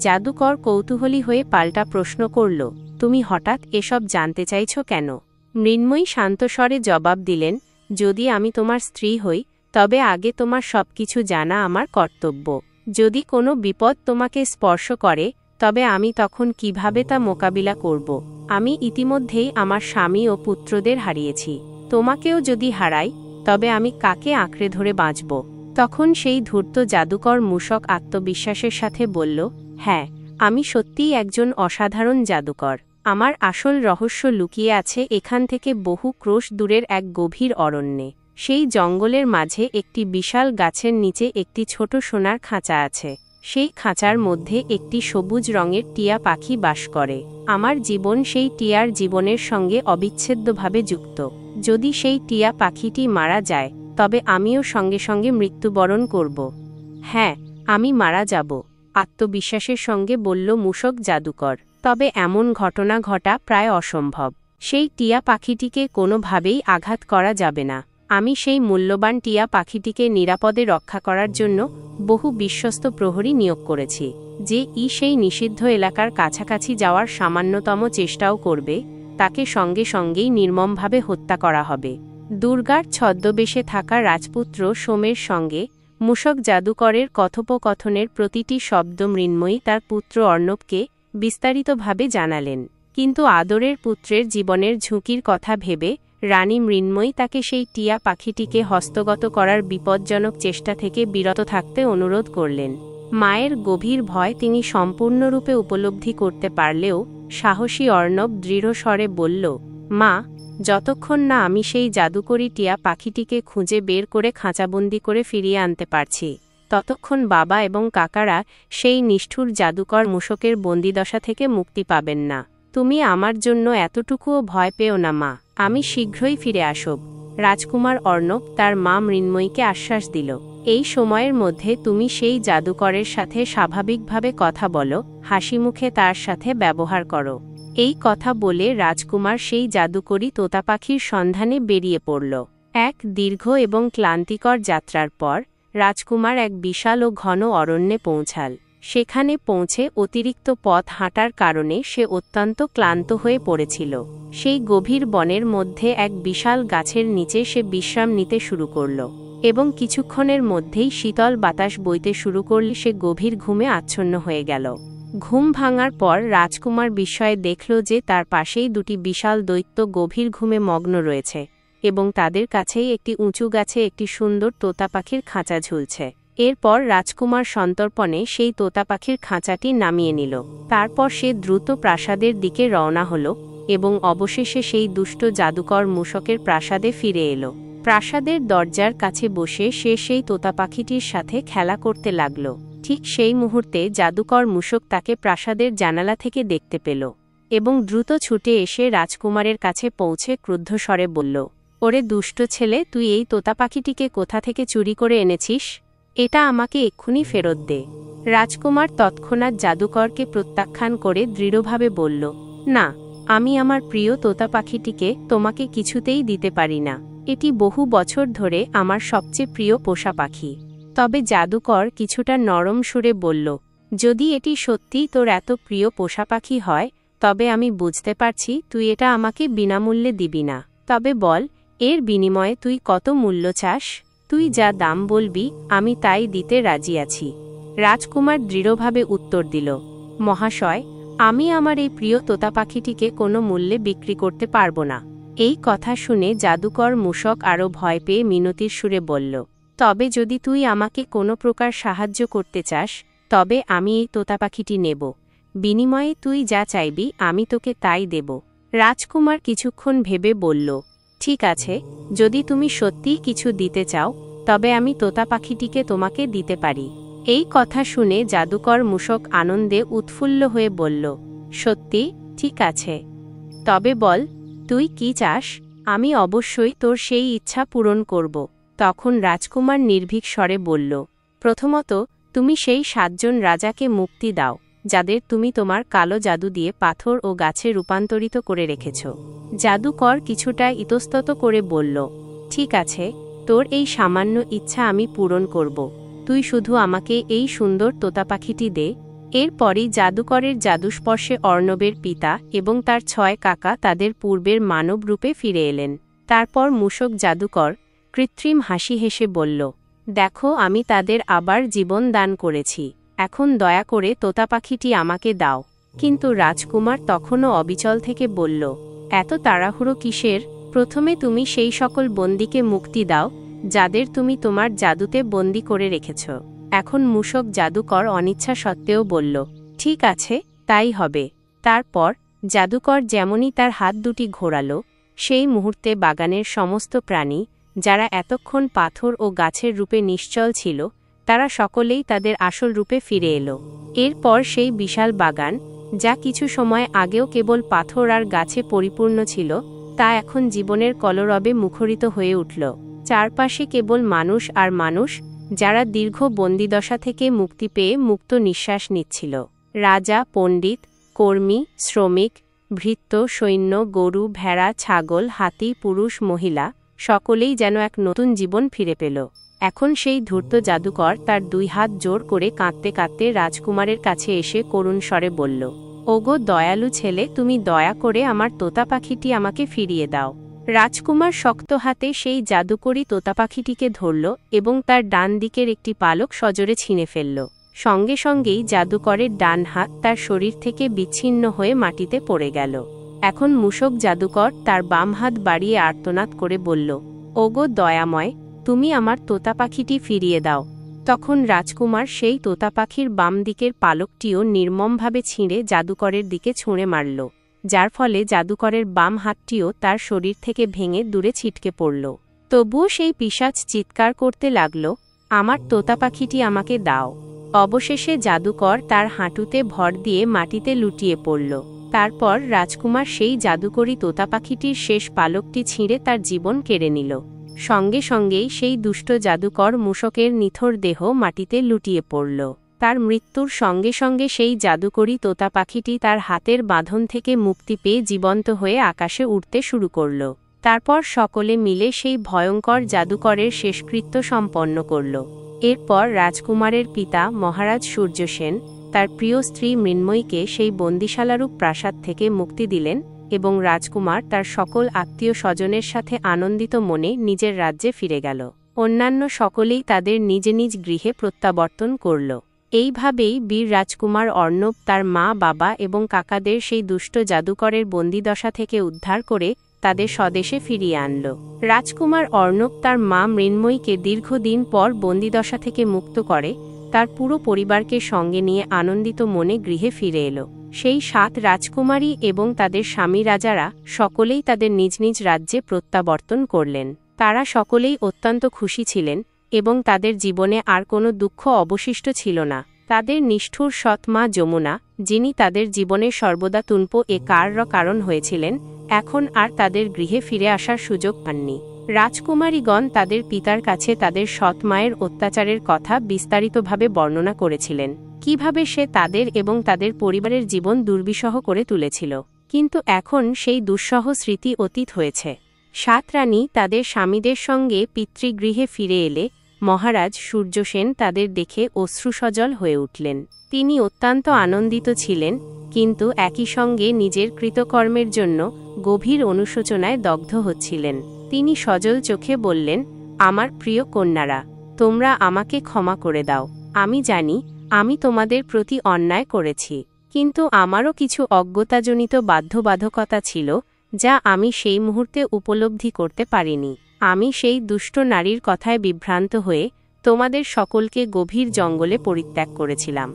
জাদুকর কৌতূহলী হয়ে পাল্টা প্রশ্ন করল, তুমি হঠাৎ এসব জানতে চাইছ কেন? মৃন্ময়ী শান্তস্বরে জবাব দিলেন, যদি আমি তোমার স্ত্রী হই তবে আগে তোমার সবকিছু জানা আমার কর্তব্য। যদি কোনো বিপদ তোমাকে স্পর্শ করে তবে আমি তখন কিভাবে তা মোকাবিলা করব? আমি ইতিমধ্যেই আমার স্বামী ও পুত্রদের হারিয়েছি। তোমাকেও যদি হারাই তবে আমি কাকে আঁকড়ে ধরে বাঁচব? তখন সেই ধূর্ত জাদুকর মূষক আত্মবিশ্বাসের সাথে বলল, হ্যাঁ, আমি সত্যিই একজন অসাধারণ জাদুকর। আমার আসল রহস্য লুকিয়ে আছে এখান থেকে বহু ক্রোশ দূরের এক গভীর অরণ্যে। সেই জঙ্গলের মাঝে একটি বিশাল গাছের নিচে একটি ছোট সোনার খাঁচা আছে। সেই খাঁচার মধ্যে একটি সবুজ রঙের টিয়া পাখি বাস করে। আমার জীবন সেই টিয়ার জীবনের সঙ্গে অবিচ্ছেদ্যভাবে যুক্ত। যদি সেই টিয়া পাখিটি মারা যায় তবে আমিও সঙ্গে সঙ্গে মৃত্যুবরণ করব। হ্যাঁ, আমি মারা যাব, আত্মবিশ্বাসের সঙ্গে বলল মূষক জাদুকর। তবে এমন ঘটনা ঘটা প্রায় অসম্ভব। সেই টিয়া পাখিটিকে কোনোভাবেই আঘাত করা যাবে না। আমি সেই মূল্যবান টিয়া পাখিটিকে নিরাপদে রক্ষা করার জন্য বহু বিশ্বস্ত প্রহরী নিয়োগ করেছি। যে সেই নিষিদ্ধ এলাকার কাছাকাছি যাওয়ার সামান্যতম চেষ্টাও করবে তাকে সঙ্গে সঙ্গেই নির্মমভাবে হত্যা করা হবে। দুর্গার ছদ্মবেশে থাকা রাজপুত্র সোমের সঙ্গে মূষক জাদুকরের কথোপকথনের প্রতিটি শব্দ মৃন্ময়ী তার পুত্র অর্ণবকে বিস্তারিতভাবে জানালেন। কিন্তু আদরের পুত্রের জীবনের ঝুঁকির কথা ভেবে রানী মৃন্ময়ী তাকে সেই টিয়া পাখিটিকে হস্তগত করার বিপজ্জনক চেষ্টা থেকে বিরত থাকতে অনুরোধ করলেন। মায়ের গভীর ভয় তিনি সম্পূর্ণরূপে উপলব্ধি করতে পারলেও সাহসী অর্ণব দৃঢ় স্বরে বলল, মা, যতক্ষণ না আমি সেই জাদুকরী টিয়া পাখিটিকে খুঁজে বের করে খাঁচাবন্দি করে ফিরিয়ে আনতে পারছি, ততক্ষণ বাবা এবং কাকারা সেই নিষ্ঠুর জাদুকর মূষকের বন্দিদশা থেকে মুক্তি পাবেন না। তুমি আমার জন্য এতটুকুও ভয় পেও না মা, আমি শীঘ্রই ফিরে আসব। রাজকুমার অর্ণব তার মা মৃন্ময়ীকে আশ্বাস দিল, এই সময়ের মধ্যে তুমি সেই জাদুকরের সাথে স্বাভাবিকভাবে কথা বলো, হাসিমুখে তার সাথে ব্যবহার করো। এই কথা বলে রাজকুমার সেই জাদুকরী তোতা পাখির সন্ধানে বেরিয়ে পড়ল। এক দীর্ঘ এবং ক্লান্তিকর যাত্রার পর রাজকুমার এক বিশাল ও ঘন অরণ্যে পৌঁছাল। সেখানে পৌঁছে অতিরিক্ত পথ হাঁটার কারণে সে অত্যন্ত ক্লান্ত হয়ে পড়েছিল। সেই গভীর বনের মধ্যে এক বিশাল গাছের নিচে সে বিশ্রাম নিতে শুরু করল এবং কিছুক্ষণের মধ্যেই শীতল বাতাস বইতে শুরু করলে সে গভীর ঘুমে আচ্ছন্ন হয়ে গেল। ঘুম ভাঙার পর রাজকুমার বিস্ময়ে দেখল যে তার পাশেই দুটি বিশাল দৈত্য গভীর ঘুমে মগ্ন রয়েছে এবং তাদের কাছেই একটি উঁচু গাছে একটি সুন্দর তোতা পাখির খাঁচা ঝুলছে। এরপর রাজকুমার সন্তর্পণে সেই তোতা পাখির খাঁচাটি নামিয়ে নিল। তারপর সে দ্রুত প্রাসাদের দিকে রওনা হল এবং অবশেষে সেই দুষ্ট জাদুকর মূষকের প্রাসাদে ফিরে এলো। প্রাসাদের দরজার কাছে বসে সে সেই তোতা পাখিটির সাথে খেলা করতে লাগল। ঠিক সেই মুহূর্তে জাদুকর মূষক তাকে প্রাসাদের জানালা থেকে দেখতে পেল এবং দ্রুত ছুটে এসে রাজকুমারের কাছে পৌঁছে ক্রুদ্ধ স্বরে বলল, ওরে দুষ্ট ছেলে, তুই এই তোতা পাখিটিকে কোথা থেকে চুরি করে এনেছিস? এটা আমাকে এক্ষুনি ফেরত দে। রাজকুমার তৎক্ষণাৎ জাদুকরকে প্রত্যাখ্যান করে দৃঢ়ভাবে বলল, না, আমি আমার প্রিয় তোতা পাখিটিকে তোমাকে কিছুতেই দিতে পারি না। এটি বহু বছর ধরে আমার সবচেয়ে প্রিয় পোষা পাখি। তবে জাদুকর কিছুটা নরম সুরে বলল, যদি এটি সত্যিই তোর এত প্রিয় পোষা পাখি হয় তবে আমি বুঝতে পারছি তুই এটা আমাকে বিনামূল্যে দিবি না। তবে বল, এর বিনিময়ে তুই কত মূল্য চাস? তুই যা দাম বলবি আমি তাই দিতে রাজি আছি। রাজকুমার দৃঢ়ভাবে উত্তর দিল, মহাশয়, আমি আমার এই প্রিয় তোতা পাখিটিকে কোনো মূল্যে বিক্রি করতে পারব না। এই কথা শুনে জাদুকর মূষক আরও ভয় পেয়ে মিনতির সুরে বলল, তবে যদি তুই আমাকে কোনো প্রকার সাহায্য করতে চাস তবে আমি এই তোতা পাখিটি নেব। বিনিময়ে তুই যা চাইবি আমি তোকে তাই দেব। রাজকুমার কিছুক্ষণ ভেবে বলল, ঠিক আছে, যদি তুমি সত্যিই কিছু দিতে চাও তবে আমি তোতা পাখিটিকে তোমাকে দিতে পারি। এই কথা শুনে জাদুকর মূষক আনন্দে উৎফুল্ল হয়ে বলল, সত্যি? ঠিক আছে, তবে বল তুই কি চাস? আমি অবশ্যই তোর সেই ইচ্ছা পূরণ করব। তখন রাজকুমার নির্ভীক স্বরে বলল, প্রথমত তুমি সেই 7 জন রাজাকে মুক্তি দাও যাদের তুমি তোমার কালো জাদু দিয়ে পাথর ও গাছে রূপান্তরিত করে রেখেছ। জাদুকর কিছুটা ইতস্তত করে বলল, ঠিক আছে, তোর এই সামান্য ইচ্ছা আমি পূরণ করব। তুই শুধু আমাকে এই সুন্দর তোতা পাখিটি দে। এরপরই জাদুকরের জাদুস্পর্শে অর্ণবের পিতা এবং তার 6 কাকা তাদের পূর্বের মানব রূপে ফিরে এলেন। তারপর মূষক জাদুকর কৃত্রিম হাসি হেসে বলল, দেখো, আমি তাদের আবার জীবন দান করেছি। এখন দয়া করে তোতা পাখিটি আমাকে দাও। কিন্তু রাজকুমার তখনও অবিচল থেকে বলল, এত তাড়াহুড়ো কিসের? প্রথমে তুমি সেই সকল বন্দীকে মুক্তি দাও যাদের তুমি তোমার জাদুতে বন্দী করে রেখেছ। এখন মূষক জাদুকর অনিচ্ছা সত্ত্বেও বলল, ঠিক আছে, তাই হবে। তারপর জাদুকর যেমনই তার হাত দুটি ঘোরাল, সেই মুহূর্তে বাগানের সমস্ত প্রাণী যারা এতক্ষণ পাথর ও গাছের রূপে নিশ্চল ছিল তারা সকলেই তাদের আসল রূপে ফিরে এলো। এরপর সেই বিশাল বাগান, যা কিছু সময় আগেও কেবল পাথর আর গাছে পরিপূর্ণ ছিল, তা এখন জীবনের কলরবে মুখরিত হয়ে উঠল। চারপাশে কেবল মানুষ আর মানুষ, যারা দীর্ঘ বন্দিদশা থেকে মুক্তি পেয়ে মুক্ত নিঃশ্বাস নিচ্ছিল। রাজা, পণ্ডিত, কর্মী, শ্রমিক, ভৃত্য, সৈন্য, গরু, ভেড়া, ছাগল, হাতি, পুরুষ, মহিলা সকলেই যেন এক নতুন জীবন ফিরে পেল। এখন সেই ধূর্ত জাদুকর তার 2 হাত জোর করে কাঁদতে কাঁদতে রাজকুমারের কাছে এসে করুণ স্বরে বলল, ওগো দয়ালু ছেলে, তুমি দয়া করে আমার তোতা পাখিটি আমাকে ফিরিয়ে দাও। রাজকুমার শক্ত হাতে সেই জাদুকরী তোতা পাখিটিকে ধরল এবং তার ডান দিকের একটি পালক সজোরে ছিঁড়ে ফেলল। সঙ্গে সঙ্গেই জাদুকরের ডান হাত তার শরীর থেকে বিচ্ছিন্ন হয়ে মাটিতে পড়ে গেল। এখন মূষক জাদুকর তার বাম হাত বাড়িয়ে আর্তনাদ করে বলল, ওগো দয়াময়, তুমি আমার তোতা পাখিটি ফিরিয়ে দাও। তখন রাজকুমার সেই তোতা পাখির বাম দিকের পালকটিও নির্মমভাবে ছিঁড়ে জাদুকরের দিকে ছুঁড়ে মারল, যার ফলে জাদুকরের বাম হাতটিও তার শরীর থেকে ভেঙে দূরে ছিটকে পড়ল। তবুও সেই পিশাচ চিৎকার করতে লাগল, আমার তোতা পাখিটি আমাকে দাও। অবশেষে জাদুকর তার হাঁটুতে ভর দিয়ে মাটিতে লুটিয়ে পড়ল। তারপর রাজকুমার সেই জাদুকরী তোতা পাখিটির শেষ পালকটি ছিঁড়ে তার জীবন কেড়ে নিল। সঙ্গে সঙ্গেই সেই দুষ্ট জাদুকর মূষকের নিথর দেহ মাটিতে লুটিয়ে পড়ল। তার মৃত্যুর সঙ্গে সঙ্গে সেই জাদুকরী তোতা পাখিটি তার হাতের বাঁধন থেকে মুক্তি পেয়ে জীবন্ত হয়ে আকাশে উড়তে শুরু করল। তারপর সকলে মিলে সেই ভয়ঙ্কর জাদুকরের শেষকৃত্য সম্পন্ন করল। এরপর রাজকুমারের পিতা মহারাজ সূর্যসেন তার প্রিয় স্ত্রী মৃন্ময়ীকে সেই বন্দিশালারূপ প্রাসাদ থেকে মুক্তি দিলেন এবং রাজকুমার তার সকল আত্মীয় স্বজনের সাথে আনন্দিত মনে নিজের রাজ্যে ফিরে গেল। অন্যান্য সকলেই তাদের নিজ নিজ গৃহে প্রত্যাবর্তন করল। এইভাবেই বীর রাজকুমার অর্ণব তার মা, বাবা এবং কাকাদের সেই দুষ্ট জাদুকরের বন্দিদশা থেকে উদ্ধার করে তাদের স্বদেশে ফিরিয়ে আনল। রাজকুমার অর্ণব তার মা মৃন্ময়ীকে দীর্ঘদিন পর বন্দিদশা থেকে মুক্ত করে তার পুরো পরিবারকে সঙ্গে নিয়ে আনন্দিত মনে গৃহে ফিরে এলো। সেই 7 রাজকুমারী এবং তাদের স্বামী রাজারা সকলেই তাদের নিজ নিজ রাজ্যে প্রত্যাবর্তন করলেন। তারা সকলেই অত্যন্ত খুশি ছিলেন এবং তাদের জীবনে আর কোনো দুঃখ অবশিষ্ট ছিল না। তাদের নিষ্ঠুর সৎ মা যমুনা, যিনি তাদের জীবনের সর্বদা তুল্প কারণ হয়েছিলেন, এখন আর তাদের গৃহে ফিরে আসার সুযোগ পাননি। রাজকুমারীগণ তাদের পিতার কাছে তাদের সৎ মায়ের অত্যাচারের কথা বিস্তারিতভাবে বর্ণনা করেছিলেন, কিভাবে সে তাদের এবং তাদের পরিবারের জীবন দুর্বিষহ করে তুলেছিল। কিন্তু এখন সেই দুঃসহ স্মৃতি অতীত হয়েছে। 7 রানী তাদের স্বামীদের সঙ্গে পিতৃগৃহে ফিরে এলে মহারাজ সূর্যসেন তাদের দেখে অশ্রুসজল হয়ে উঠলেন। তিনি অত্যন্ত আনন্দিত ছিলেন, কিন্তু একই সঙ্গে নিজের কৃতকর্মের জন্য গভীর অনুশোচনায় দগ্ধ হচ্ছিলেন। তিনি সজল চোখে বললেন, আমার প্রিয় কন্যারা, তোমরা আমাকে ক্ষমা করে দাও। আমি জানি আমি তোমাদের প্রতি অন্যায় করেছি, কিন্তু আমারও কিছু অজ্ঞতাজনিত বাধ্যবাধকতা ছিল যা আমি সেই মুহূর্তে উপলব্ধি করতে পারিনি। আমি সেই দুষ্ট নারীর কথায় বিভ্রান্ত হয়ে তোমাদের সকলকে গভীর জঙ্গলে পরিত্যাগ করেছিলাম।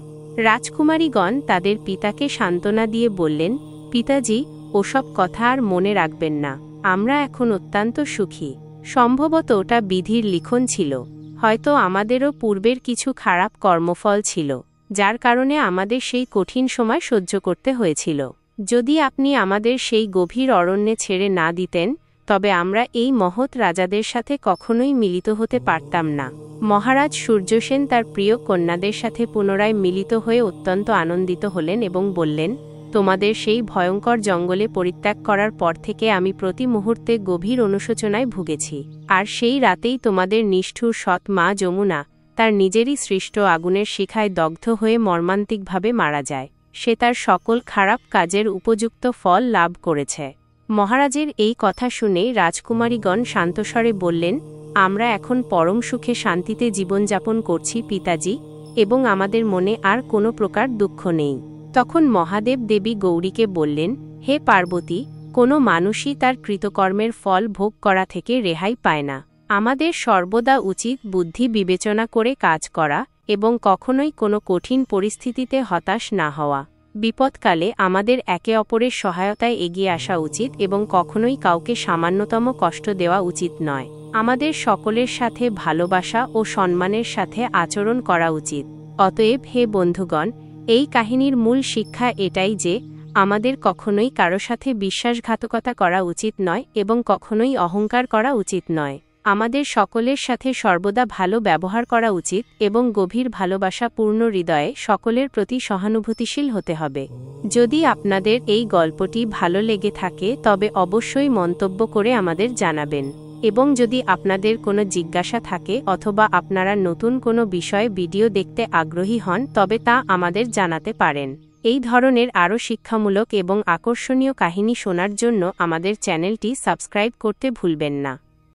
রাজকুমারীগণ তাদের পিতাকে সান্ত্বনা দিয়ে বললেন, পিতাজি, ওসব কথা আর মনে রাখবেন না। আমরা এখন অত্যন্ত সুখী। সম্ভবত ওটা বিধির লিখন ছিল। হয়তো আমাদেরও পূর্বের কিছু খারাপ কর্মফল ছিল, যার কারণে আমাদের সেই কঠিন সময় সহ্য করতে হয়েছিল। যদি আপনি আমাদের সেই গভীর অরণ্যে ছেড়ে না দিতেন, তবে আমরা এই মহৎ রাজাদের সাথে কখনোই মিলিত হতে পারতাম না। মহারাজ সূর্যসেন তার প্রিয় কন্যাদের সাথে পুনরায় মিলিত হয়ে অত্যন্ত আনন্দিত হলেন এবং বললেন, তোমাদের সেই ভয়ঙ্কর জঙ্গলে পরিত্যাগ করার পর থেকে আমি প্রতি মুহূর্তে গভীর অনুশোচনায় ভুগেছি। আর সেই রাতেই তোমাদের নিষ্ঠুর সৎ মা যমুনা তার নিজেরই সৃষ্ট আগুনের শিখায় দগ্ধ হয়ে মর্মান্তিকভাবে মারা যায়। সে তার সকল খারাপ কাজের উপযুক্ত ফল লাভ করেছে। মহারাজের এই কথা শুনে রাজকুমারীগণ শান্তস্বরে বললেন, আমরা এখন পরম সুখে শান্তিতে জীবনযাপন করছি পিতাজি, এবং আমাদের মনে আর কোনো প্রকার দুঃখ নেই। তখন মহাদেব দেবী গৌরীকে বললেন, হে পার্বতী, কোনো মানুষই তার কৃতকর্মের ফল ভোগ করা থেকে রেহাই পায় না। আমাদের সর্বদা উচিত বুদ্ধি বিবেচনা করে কাজ করা এবং কখনোই কোনো কঠিন পরিস্থিতিতে হতাশ না হওয়া। বিপদকালে আমাদের একে অপরের সহায়তায় এগিয়ে আসা উচিত এবং কখনোই কাউকে সামান্যতম কষ্ট দেওয়া উচিত নয়। আমাদের সকলের সাথে ভালোবাসা ও সম্মানের সাথে আচরণ করা উচিত। অতএব হে বন্ধুগণ, এই কাহিনীর মূল শিক্ষা এটাই যে আমাদের কখনোই কারো সাথে বিশ্বাসঘাতকতা করা উচিত নয় এবং কখনোই অহংকার করা উচিত নয়। আমাদের সকলের সাথে সর্বদা ভালো ব্যবহার করা উচিত এবং গভীর ভালোবাসা পূর্ণ হৃদয়ে সকলের প্রতি সহানুভূতিশীল হতে হবে। যদি আপনাদের এই গল্পটি ভালো লেগে থাকে তবে অবশ্যই মন্তব্য করে আমাদের জানাবেন, এবং যদি আপনাদের কোনো জিজ্ঞাসা থাকে অথবা আপনারা নতুন কোনো বিষয়ে ভিডিও দেখতে আগ্রহী হন তবে তা আমাদের জানাতে পারেন। এই ধরনের আরও শিক্ষামূলক এবং আকর্ষণীয় কাহিনী শোনার জন্য আমাদের চ্যানেলটি সাবস্ক্রাইব করতে ভুলবেন না।